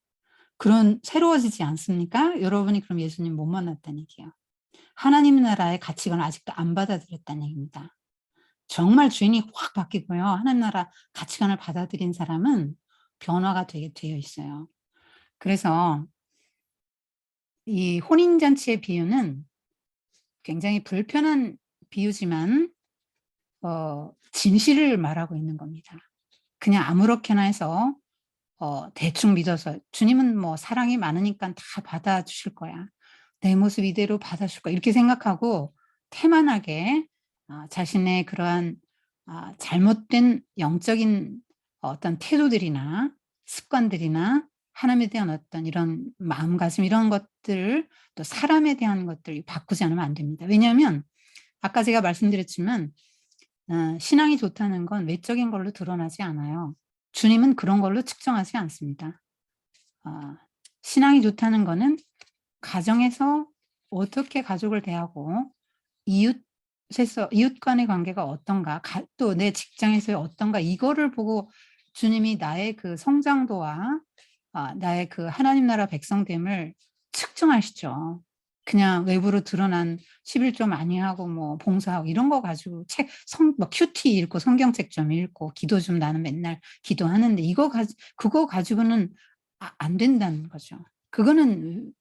그런 새로워지지 않습니까? 여러분이 그럼 예수님 못 만났다는 얘기예요. 하나님 나라의 가치관을 아직도 안 받아들였다는 얘기입니다. 정말 주인이 확 바뀌고요. 하나님 나라 가치관을 받아들인 사람은 변화가 되게 되어 있어요. 그래서 이 혼인잔치의 비유는 굉장히 불편한 비유지만 진실을 말하고 있는 겁니다. 그냥 아무렇게나 해서 대충 믿어서 '주님은 뭐 사랑이 많으니깐 다 받아주실 거야. 내 모습 이대로 받아줄 거야.' 이렇게 생각하고 태만하게 자신의 그러한 잘못된 영적인 어떤 태도들이나 습관들이나 하나님에 대한 어떤 이런 마음가짐 이런 것들 또 사람에 대한 것들 바꾸지 않으면 안 됩니다. 왜냐하면 아까 제가 말씀드렸지만 신앙이 좋다는 건 외적인 걸로 드러나지 않아요. 주님은 그런 걸로 측정하지 않습니다. 신앙이 좋다는 거는 가정에서 어떻게 가족을 대하고 이웃 간의 관계가 어떤가, 또 내 직장에서의 어떤가, 이거를 보고 주님이 나의 그 성장도와 나의 그 하나님 나라 백성됨을 측정하시죠. 그냥 외부로 드러난 11조 많이 하고 뭐 봉사하고 이런 거 가지고 뭐 큐티 읽고 성경책 좀 읽고 기도 좀 나는 맨날 기도하는데 그거 가지고는 안 된다는 거죠. 그거는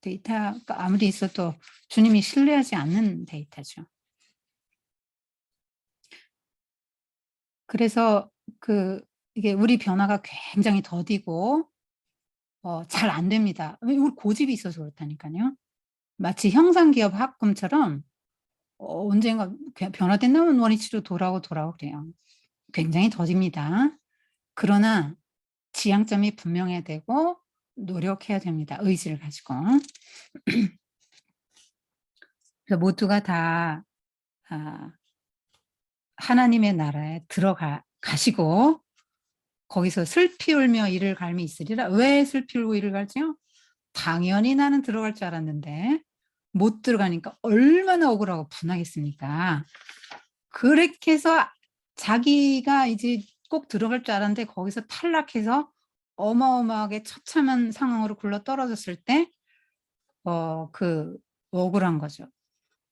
데이터가 아무리 있어도 주님이 신뢰하지 않는 데이터죠. 그래서 이게 우리 변화가 굉장히 더디고 잘 안 됩니다. 우리 고집이 있어서 그렇다니까요. 마치 형상기업 합금처럼 언젠가 변화된다면 원위치로 돌아오고 그래요. 굉장히 더딥니다. 그러나 지향점이 분명해야 되고 노력해야 됩니다. 의지를 가지고. 그래서 모두가 다 하나님의 나라에 가시고 거기서 슬피 울며 이를 갈미 있으리라. 왜 슬피 울고 이를 갈지요? 당연히 나는 들어갈 줄 알았는데 못 들어가니까 얼마나 억울하고 분하겠습니까? 그렇게 해서 자기가 이제 꼭 들어갈 줄 알았는데 거기서 탈락해서 어마어마하게 처참한 상황으로 굴러 떨어졌을 때 억울한 거죠.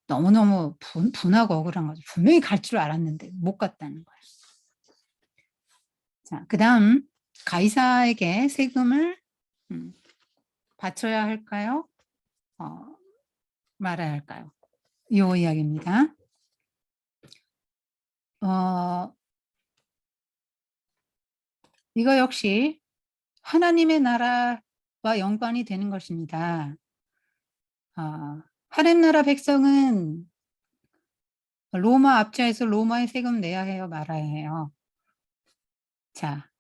너무너무 분하고 억울한 거죠. 분명히 갈 줄 알았는데 못 갔다는 거예요. 자, 그다음 가이사에게 세금을 바쳐야 할까요? 말아야 할까요? 이 이야기입니다. 이거 역시 하나님의 나라와 연관이 되는 것입니다. 하나님 나라 백성은 로마 압제에서 로마에 세금 내야 해요, 말아야 해요? 자,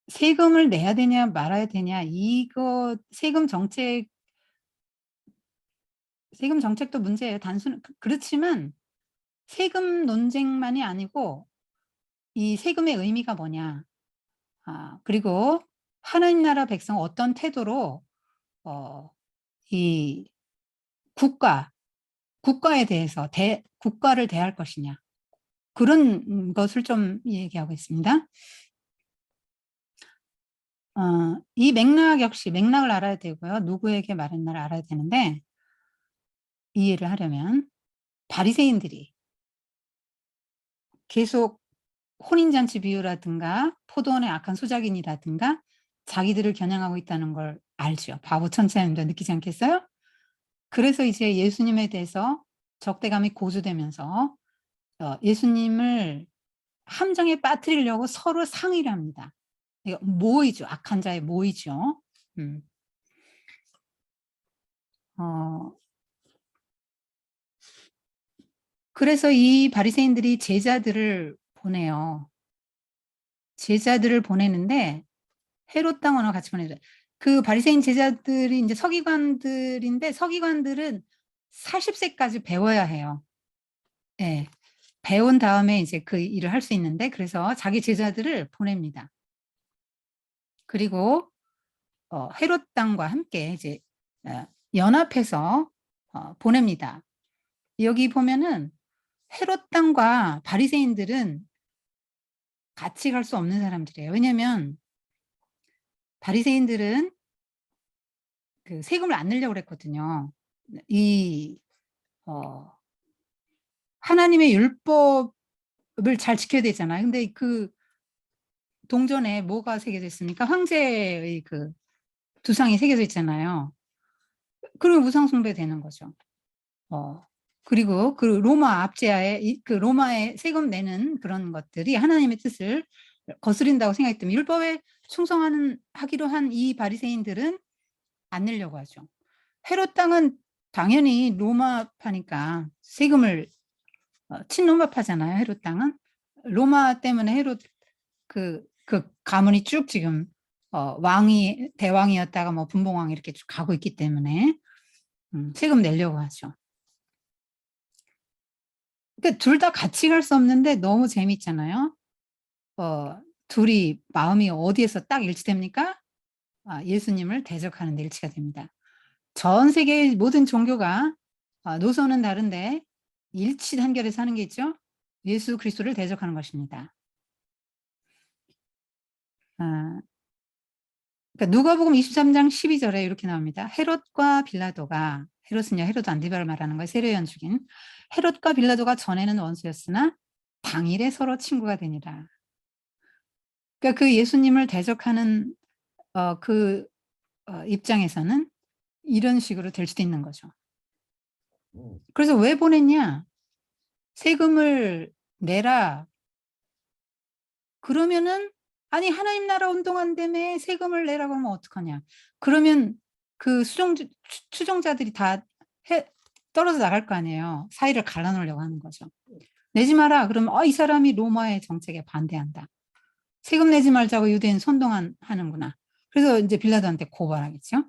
세금을 내야 되냐 말아야 되냐, 이거 세금 정책도 문제예요. 그렇지만 세금 논쟁만이 아니고 이 세금의 의미가 뭐냐, 그리고 하나님 나라 백성 어떤 태도로 이 국가에 대해서 국가를 대할 것이냐, 그런 것을 좀 얘기하고 있습니다. 이 맥락 역시 맥락을 알아야 되고요. 누구에게 말했나를 알아야 되는데, 이해를 하려면 바리새인들이 계속 혼인잔치 비유라든가 포도원의 악한 소작인이라든가 자기들을 겨냥하고 있다는 걸 알죠. 바보 천사님도 느끼지 않겠어요? 그래서 이제 예수님에 대해서 적대감이 고조되면서 예수님을 함정에 빠뜨리려고 서로 상의를 합니다. 이거 모이죠. 악한 자의 모이죠. 그래서 이 바리새인들이 제자들을 보내요. 제자들을 보내는데 헤롯 당원과 같이 보내죠. 그 바리새인 제자들이 이제 서기관들인데 서기관들은 40세까지 배워야 해요. 예. 배운 다음에 이제 그 일을 할 수 있는데, 그래서 자기 제자들을 보냅니다. 그리고 헤롯 당과 함께 이제 연합해서 보냅니다. 여기 보면은 헤롯 당과 바리새인들은 같이 갈 수 없는 사람들이에요. 왜냐면 바리새인들은 그 세금을 안 내려고 그랬거든요. 하나님의 율법을 잘 지켜야 되잖아요. 근데 그 동전에 뭐가 새겨져 있습니까? 황제의 그 두상이 새겨져 있잖아요. 그리고 우상숭배 되는 거죠. 그리고 그 로마 압제하에 그 로마에 세금 내는 그런 것들이 하나님의 뜻을 거스린다고 생각했더니 율법에 하기로 한 이 바리새인들은 안 내려고 하죠. 헤롯 당은 당연히 로마파니까 세금을 친로마파잖아요, 헤롯 땅은. 로마 때문에 헤롯 그 가문이 쭉 지금 왕이 대왕이었다가 뭐 분봉왕 이렇게 쭉 가고 있기 때문에 세금 내려고 하죠. 그러니까 둘 다 같이 갈 수 없는데 너무 재밌잖아요. 둘이 마음이 어디에서 딱 일치됩니까? 예수님을 대적하는 데 일치가 됩니다. 전 세계의 모든 종교가 노선은 다른데 일치 단결해서 하는 게 있죠. 예수 그리스도를 대적하는 것입니다. 그러니까 누가복음 23장 12절에 이렇게 나옵니다. 헤롯과 빌라도가, 헤롯은요 헤롯 안디바를 말하는 거예요. 세례요한 죽인 헤롯과 빌라도가 전에는 원수였으나 당일에 서로 친구가 되니라. 그러니까 그 예수님을 대적하는 입장에서는 이런 식으로 될 수도 있는 거죠. 그래서 왜 보냈냐? 세금을 내라. 그러면은 아니 하나님 나라 운동한다며 세금을 내라고 하면 어떡하냐. 그러면 그 추종자들이 다 떨어져 나갈 거 아니에요. 사이를 갈라놓으려고 하는 거죠. 내지 마라. 그러면 이 사람이 로마의 정책에 반대한다. 세금 내지 말자고 유대인 선동하는구나. 그래서 이제 빌라도한테 고발하겠죠.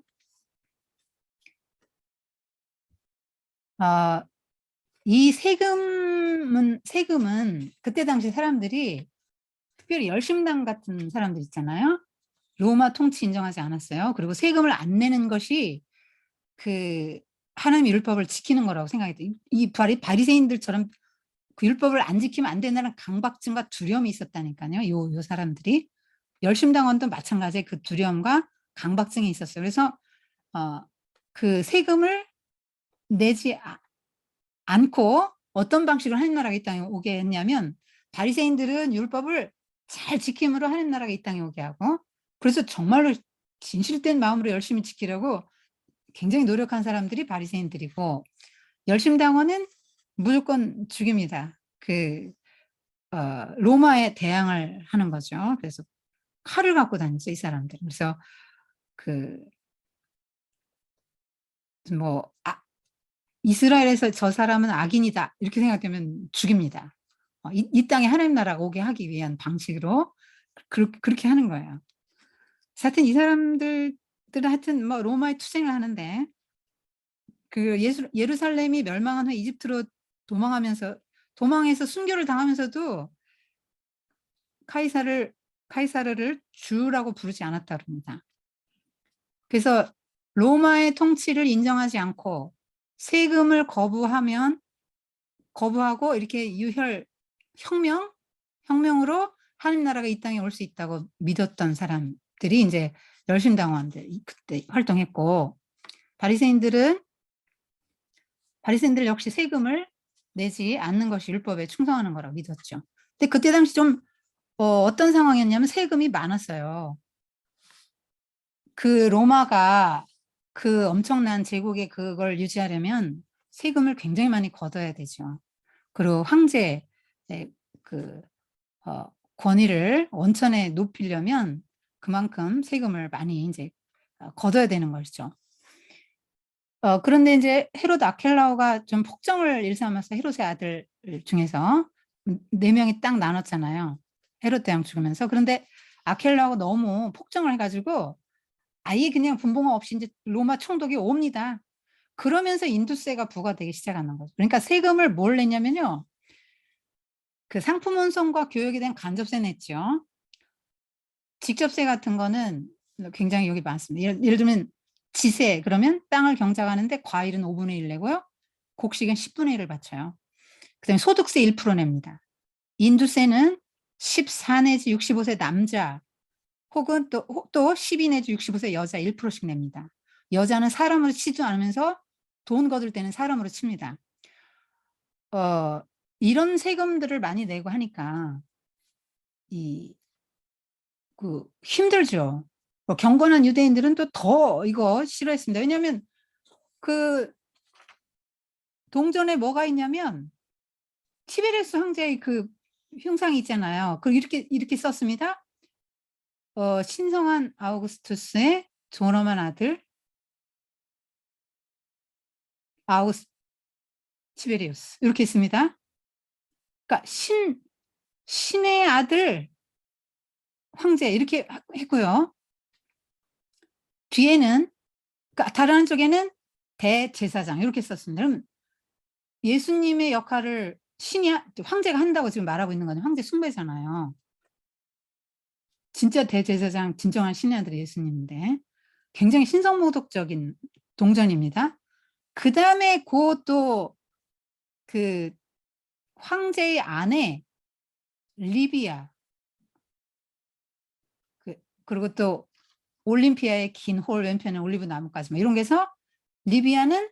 이 세금은 그때 당시 사람들이 특별히 열심당 같은 사람들 있잖아요. 로마 통치 인정하지 않았어요. 그리고 세금을 안 내는 것이 그 하나님의 율법을 지키는 거라고 생각했대요. 이 바리새인들처럼 그 율법을 안 지키면 안 된다는 강박증과 두려움이 있었다니까요. 요 사람들이. 열심당원도 마찬가지의 그 두려움과 강박증이 있었어요. 그래서 그 세금을 내지 않고 어떤 방식으로 하나님 나라가 이 땅에 오게 했냐면 바리새인들은 율법을 잘 지킴으로 하나님 나라가 이 땅에 오게 하고 그래서 정말로 진실된 마음으로 열심히 지키려고 굉장히 노력한 사람들이 바리새인들이고 열심당원은 무조건 죽입니다. 로마에 대항을 하는 거죠. 그래서 칼을 갖고 다녔어요, 이 사람들. 그래서 이스라엘에서 저 사람은 악인이다 이렇게 생각되면 죽입니다. 이 땅에 하나님 나라가 오게 하기 위한 방식으로 그렇게 하는 거예요. 하여튼 이 사람들은 하여튼 뭐 로마에 투쟁을 하는데 그 예루살렘이 멸망한 후에 이집트로 도망해서 순교를 당하면서도 카이사르를 주라고 부르지 않았다 그럽니다. 그래서 로마의 통치를 인정하지 않고 세금을 거부하고 이렇게 혁명으로 하나님 나라가 이 땅에 올 수 있다고 믿었던 사람들이 이제 열심당원들 그때 활동했고 바리새인들 역시 세금을 내지 않는 것이 율법에 충성하는 거라고 믿었죠. 근데 그때 당시 좀 어떤 상황이었냐면 세금이 많았어요. 그 로마가 그 엄청난 제국의 그걸 유지하려면 세금을 굉장히 많이 걷어야 되죠. 그리고 황제의 권위를 원천에 높이려면 그만큼 세금을 많이 이제 걷어야 되는 것이죠. 그런데 이제 헤롯 아켈라오가 좀 폭정을 일삼아서 헤롯의 아들 중에서 4명이 딱 나눴잖아요. 헤롯 대왕 죽으면서. 그런데 아켈라오가 너무 폭정을 해가지고 아예 그냥 분봉화 없이 이제 로마 총독이 옵니다. 그러면서 인두세가 부과되기 시작하는 거죠. 그러니까 세금을 뭘 냈냐면요. 그 상품 운송과 교역에 대한 간접세 냈죠. 직접세 같은 거는 굉장히 여기 많습니다. 예를 들면 지세 그러면 땅을 경작하는데 과일은 5분의 1 내고요. 곡식은 10분의 1을 바쳐요. 그다음에 소득세 1% 냅니다. 인두세는 14 내지 65세 남자 혹은 또 12 내지 65세 여자 1%씩 냅니다. 여자는 사람으로 치지 않으면서 돈 거둘 때는 사람으로 칩니다. 이런 세금들을 많이 내고 하니까 힘들죠. 경건한 유대인들은 또 더 이거 싫어했습니다. 왜냐하면 그 동전에 뭐가 있냐면 티베리우스 황제의 그 흉상이 있잖아요. 그 이렇게 썼습니다. 신성한 아우구스투스의 존엄한 아들 아우구스 티베리우스 이렇게 있습니다. 그러니까 신의 아들 황제 이렇게 했고요. 뒤에는 그러니까 다른 한쪽에는 대제사장 이렇게 썼습니다. 그럼 예수님의 역할을 황제가 한다고 지금 말하고 있는 건 황제 숭배잖아요. 진짜 대제사장 진정한 신의 아들이 예수님인데 굉장히 신성모독적인 동전입니다. 그다음에 또 그 황제의 아내 리비아 그리고 또 올림피아의 긴 홀 왼편에 올리브 나무까지 이런 게 해서 리비아는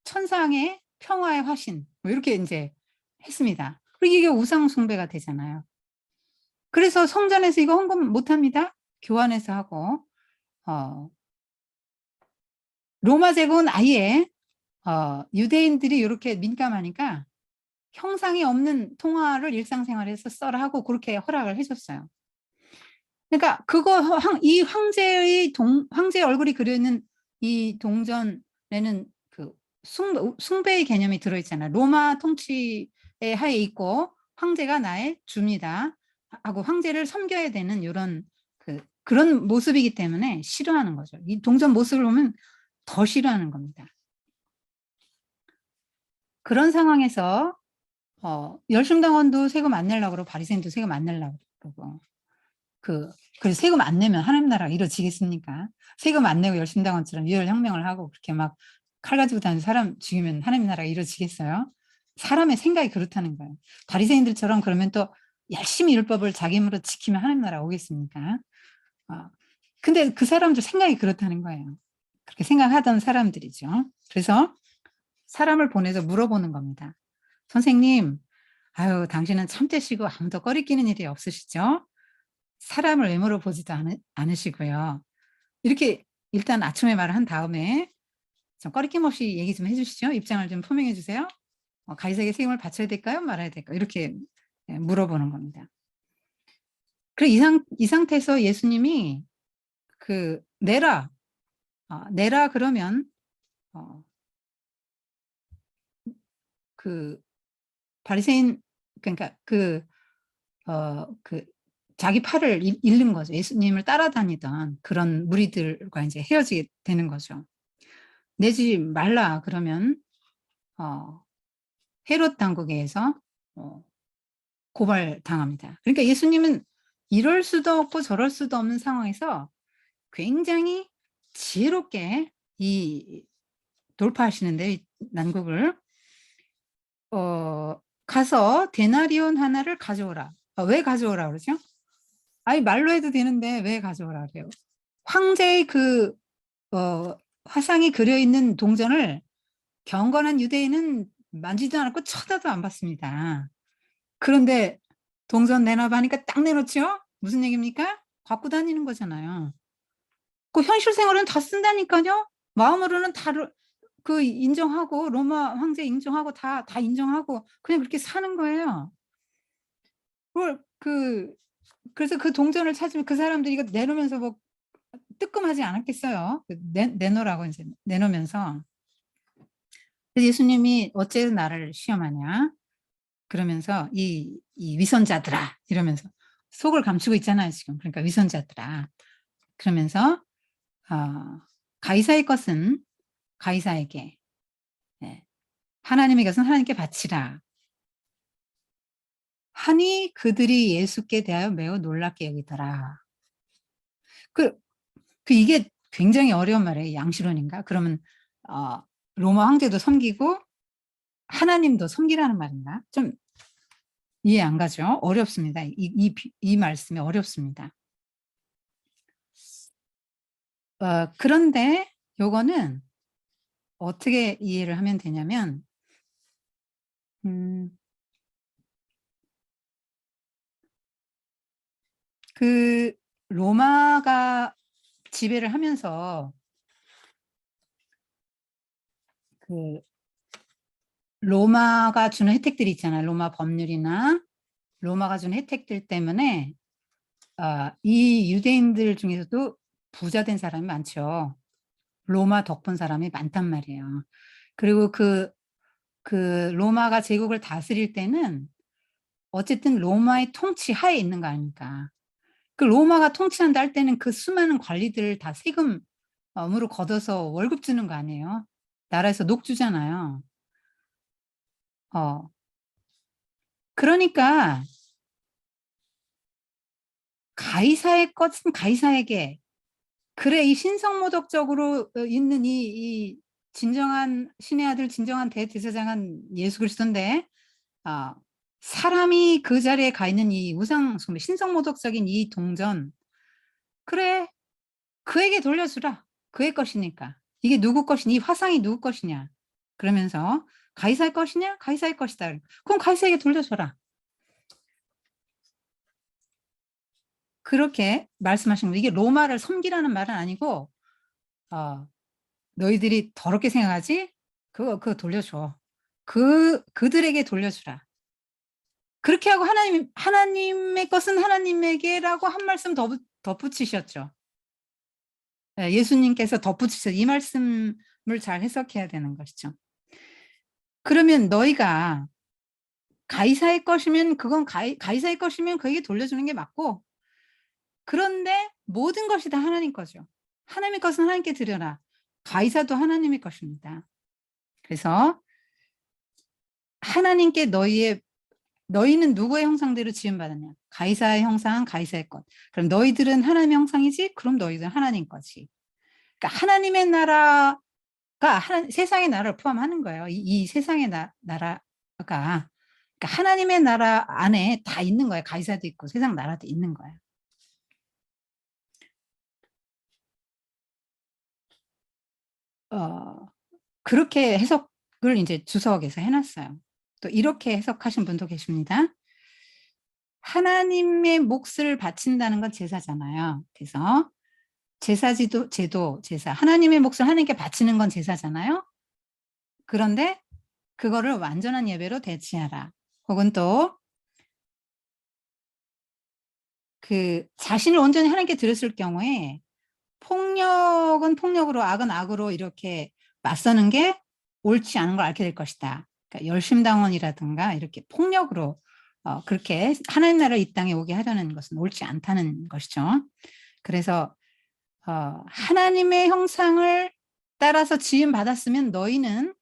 천상의 평화의 화신 이렇게 이제 했습니다. 그리고 이게 우상 숭배가 되잖아요. 그래서 성전에서 이거 헌금 못 합니다. 교환해서 하고 로마 제국은 아예 유대인들이 이렇게 민감하니까 형상이 없는 통화를 일상생활에서 써라 하고 그렇게 허락을 해 줬어요. 그러니까 이 황제의 얼굴이 그려 있는 이 동전에는 그 숭배의 개념이 들어 있잖아요. 로마 통치의 하에 있고 황제가 나의 주입니다 하고 황제를 섬겨야 되는 요런 그런 모습이기 때문에 싫어하는 거죠. 이 동전 모습을 보면 더 싫어하는 겁니다. 그런 상황에서 열심당원도 세금 안 내려고 그러고 바리새인도 세금 안 내려고 그러고 그래서 세금 안 내면 하나님 나라가 이루어지겠습니까? 세금 안 내고 열심당원처럼 유혈혁명을 하고 그렇게 막 칼 가지고 다니는 사람 죽이면 하나님 나라가 이루어지겠어요? 사람의 생각이 그렇다는 거예요. 바리새인들처럼 그러면 또 열심히 율법을 자기 힘으로 지키면 하나님 나라 오겠습니까? 근데 그 사람들 생각이 그렇다는 거예요. 그렇게 생각하던 사람들이죠. 그래서 사람을 보내서 물어보는 겁니다. 선생님, 아유, 당신은 참되시고 아무도 꺼리끼는 일이 없으시죠? 사람을 외모로 보지도 않으시고요. 이렇게 일단 아첨의 말을 한 다음에 좀 꺼리낌 없이 얘기 좀 해주시죠. 입장을 좀 표명해 주세요. 가이사에게 세금을 바쳐야 될까요? 말아야 될까요? 이렇게 물어보는 겁니다. 그리고 이 상태에서 예수님이 내라 그러면 바리새인 그러니까 자기 팔을 잃는 거죠. 예수님을 따라다니던 그런 무리들과 이제 헤어지게 되는 거죠. 내지 말라 그러면 헤롯 당국에 의해서 고발당합니다. 그러니까 예수님은 이럴 수도 없고 저럴 수도 없는 상황에서 굉장히 지혜롭게 돌파하시는데 이 난국을 가서 데나리온 하나를 가져오라. 왜 가져오라 그러죠? 아니 말로 해도 되는데 왜 가져오라 그래요? 황제의 화상이 그려 있는 동전을 경건한 유대인은 만지도 않았고 쳐다도 안 봤습니다. 그런데 동전 내놔봐 하니까 딱 내놓죠? 무슨 얘기입니까? 갖고 다니는 거잖아요. 그 현실 생활은 다 쓴다니까요. 마음으로는 다 인정하고 로마 황제 인정하고 다 인정하고 그냥 그렇게 사는 거예요. 그래서 그 동전을 찾으면 그 사람들이 이거 내놓으면서 뭐 뜨끔하지 않았겠어요. 내놓으라고 이제 내놓으면서. 예수님이 어째 나를 시험하냐? 그러면서 이 위선자들아 이러면서 속을 감추고 있잖아요 지금. 그러니까 위선자들아 그러면서 가이사의 것은 가이사에게 하나님의 것은 하나님께 바치라 하니 그들이 예수께 대하여 매우 놀랍게 여기더라. 이게 굉장히 어려운 말이에요. 양시론인가? 그러면 로마 황제도 섬기고 하나님도 섬기라는 말인가? 좀 이해 안 가죠? 어렵습니다. 이 말씀이 어렵습니다. 그런데 요거는 어떻게 이해를 하면 되냐면 로마가 지배를 하면서 로마가 주는 혜택들이 있잖아요. 로마 법률이나 로마가 주는 혜택들 때문에 이 유대인들 중에서도 부자 된 사람이 많죠. 로마 덕분 사람이 많단 말이에요. 그리고 로마가 제국을 다스릴 때는 어쨌든 로마의 통치 하에 있는 거 아닙니까? 그 로마가 통치한다 할 때는 그 수많은 관리들 다 세금으로 걷어서 월급 주는 거 아니에요? 나라에서 녹 주잖아요. 어. 그러니까 가이사의 것은 가이사에게, 그래 이 신성모독적으로 있는 이 진정한 신의 아들, 진정한 대제사장은 예수 그리스도인데, 아 사람이 그 자리에 가 있는 이 우상 숭배, 신성모독적인 이 동전, 그래 그에게 돌려주라. 그의 것이니까. 이게 누구 것이니? 이 화상이 누구 것이냐? 그러면서 가이사의 것이냐? 가이사의 것이다. 그럼 가이사에게 돌려줘라. 그렇게 말씀하신 거예요. 이게 로마를 섬기라는 말은 아니고, 어, 너희들이 더럽게 생각하지? 그거 돌려줘. 그들에게 돌려주라. 그렇게 하고 하나님의 것은 하나님에게라고 한 말씀 덧붙이셨죠. 예, 예수님께서 덧붙이셔서 이 말씀을 잘 해석해야 되는 것이죠. 그러면 너희가 가이사의 것이면 그건 가이사의 것이면 그에게 돌려주는 게 맞고, 그런데 모든 것이 다 하나님 거죠. 하나님의 것은 하나님께 드려라. 가이사도 하나님의 것입니다. 그래서 하나님께 너희는 누구의 형상대로 지음받았냐? 가이사의 형상, 가이사의 것. 그럼 너희들은 하나님의 형상이지? 그럼 너희들은 하나님 거지. 그러니까 하나님의 나라가 세상의 나라를 포함하는 거예요. 이 세상의 나라가. 그러니까 하나님의 나라 안에 다 있는 거예요. 가이사도 있고 세상 나라도 있는 거예요. 그렇게 해석을 이제 주석에서 해놨어요. 또 이렇게 해석하신 분도 계십니다. 하나님의 몫을 바친다는 건 제사잖아요. 그래서 제사. 하나님의 몫을 하나님께 바치는 건 제사잖아요. 그런데 그거를 완전한 예배로 대체하라. 혹은 또 그 자신을 온전히 하나님께 드렸을 경우에 폭력은 폭력으로, 악은 악으로 이렇게 맞서는 게 옳지 않은 걸 알게 될 것이다. 그러니까 열심당원이라든가 이렇게 폭력으로 그렇게 하나님 나라 이 땅에 오게 하려는 것은 옳지 않다는 것이죠. 그래서 하나님의 형상을 따라서 지음 받았으면 너희는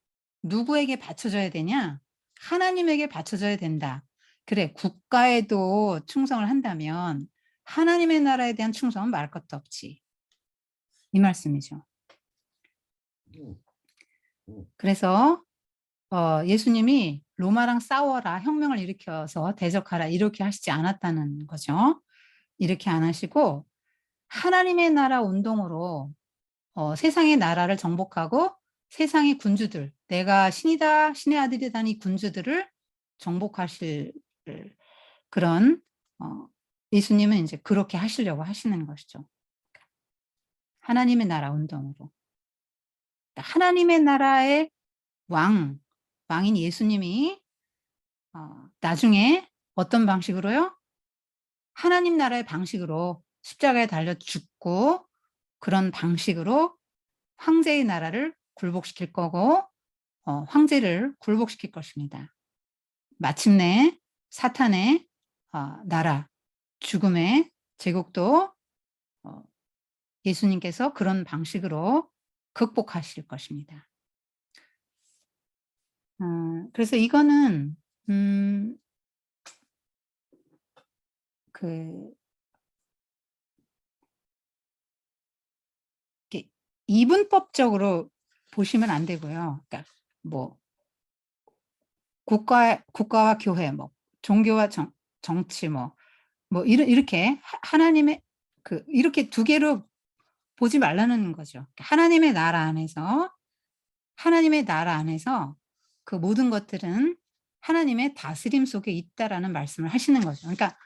누구에게 바쳐져야 되냐? 하나님에게 바쳐져야 된다. 그래, 국가에도 충성을 한다면 하나님의 나라에 대한 충성은 말할 것도 없지. 이 말씀이죠. 그래서 예수님이 로마랑 싸워라, 혁명을 일으켜서 대적하라 이렇게 하시지 않았다는 거죠. 이렇게 안 하시고 하나님의 나라 운동으로 세상의 나라를 정복하고 세상의 군주들, 내가 신이다, 신의 아들이다는 이 군주들을 정복하실 그런 예수님은 이제 그렇게 하시려고 하시는 것이죠. 하나님의 나라 운동으로. 하나님의 나라의 왕인 예수님이 나중에 어떤 방식으로요? 하나님 나라의 방식으로 십자가에 달려 죽고 그런 방식으로 황제의 나라를 굴복시킬 거고 황제를 굴복시킬 것입니다. 마침내 사탄의 나라, 죽음의 제국도 예수님께서 그런 방식으로 극복하실 것입니다. 그래서 이거는 이렇게 이분법적으로 보시면 안 되고요. 그러니까 뭐 국가와 교회, 뭐 종교와 정치, 뭐 이렇게 하나님의 이렇게 두 개로 보지 말라는 거죠. 하나님의 나라 안에서 그 모든 것들은 하나님의 다스림 속에 있다라는 말씀을 하시는 거죠. 그러니까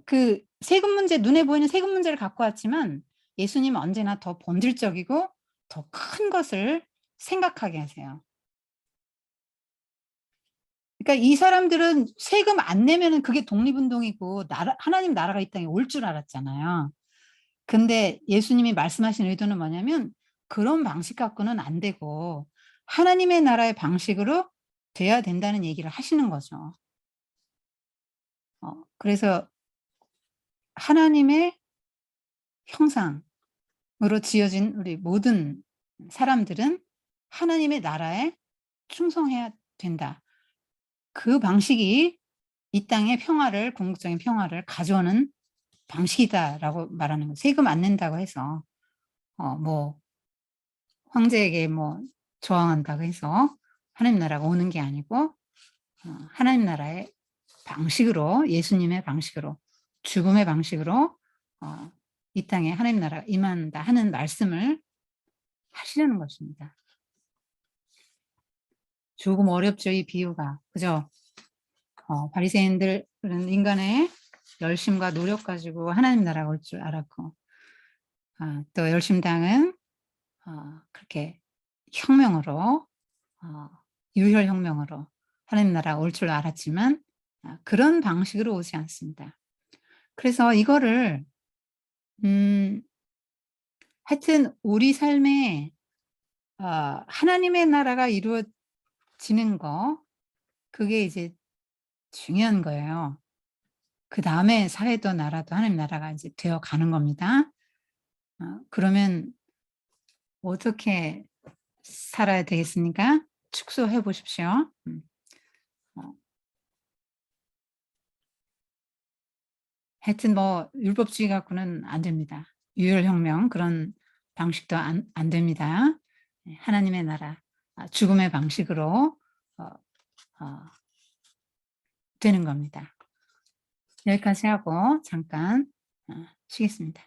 그 세금 문제, 눈에 보이는 세금 문제를 갖고 왔지만 예수님은 언제나 더 본질적이고 더 큰 것을 생각하게 하세요. 그러니까 이 사람들은 세금 안 내면은 그게 독립운동이고 하나님 나라가 이 땅에 올 줄 알았잖아요. 근데 예수님이 말씀하신 의도는 뭐냐면 그런 방식 갖고는 안 되고 하나님의 나라의 방식으로 돼야 된다는 얘기를 하시는 거죠. 그래서 하나님의 형상으로 지어진 우리 모든 사람들은 하나님의 나라에 충성해야 된다. 그 방식이 이 땅의 평화를, 궁극적인 평화를 가져오는 방식이다라고 말하는 거예요. 세금 안 낸다고 해서 뭐 황제에게 뭐 저항한다고 해서 하나님 나라가 오는 게 아니고 하나님 나라의 방식으로, 예수님의 방식으로, 죽음의 방식으로 이 땅에 하나님 나라가 임한다 하는 말씀을 하시려는 것입니다. 조금 어렵죠, 이 비유가. 그죠? 바리새인들은 인간의 열심과 노력 가지고 하나님 나라가 올 줄 알았고, 또 열심당은 그렇게 혁명으로, 유혈혁명으로 하나님 나라가 올 줄 알았지만 그런 방식으로 오지 않습니다. 그래서 이거를 하여튼 우리 삶에 하나님의 나라가 이루어지는 거, 그게 이제 중요한 거예요. 그다음에 사회도 나라도 하나님 나라가 이제 되어 가는 겁니다. 그러면 어떻게 살아야 되겠습니까? 축소해 보십시오. 하여튼 뭐 율법주의 갖고는 안 됩니다. 유혈혁명 그런 방식도 안 됩니다. 하나님의 나라, 죽음의 방식으로 어 되는 겁니다. 여기까지 하고 잠깐 쉬겠습니다.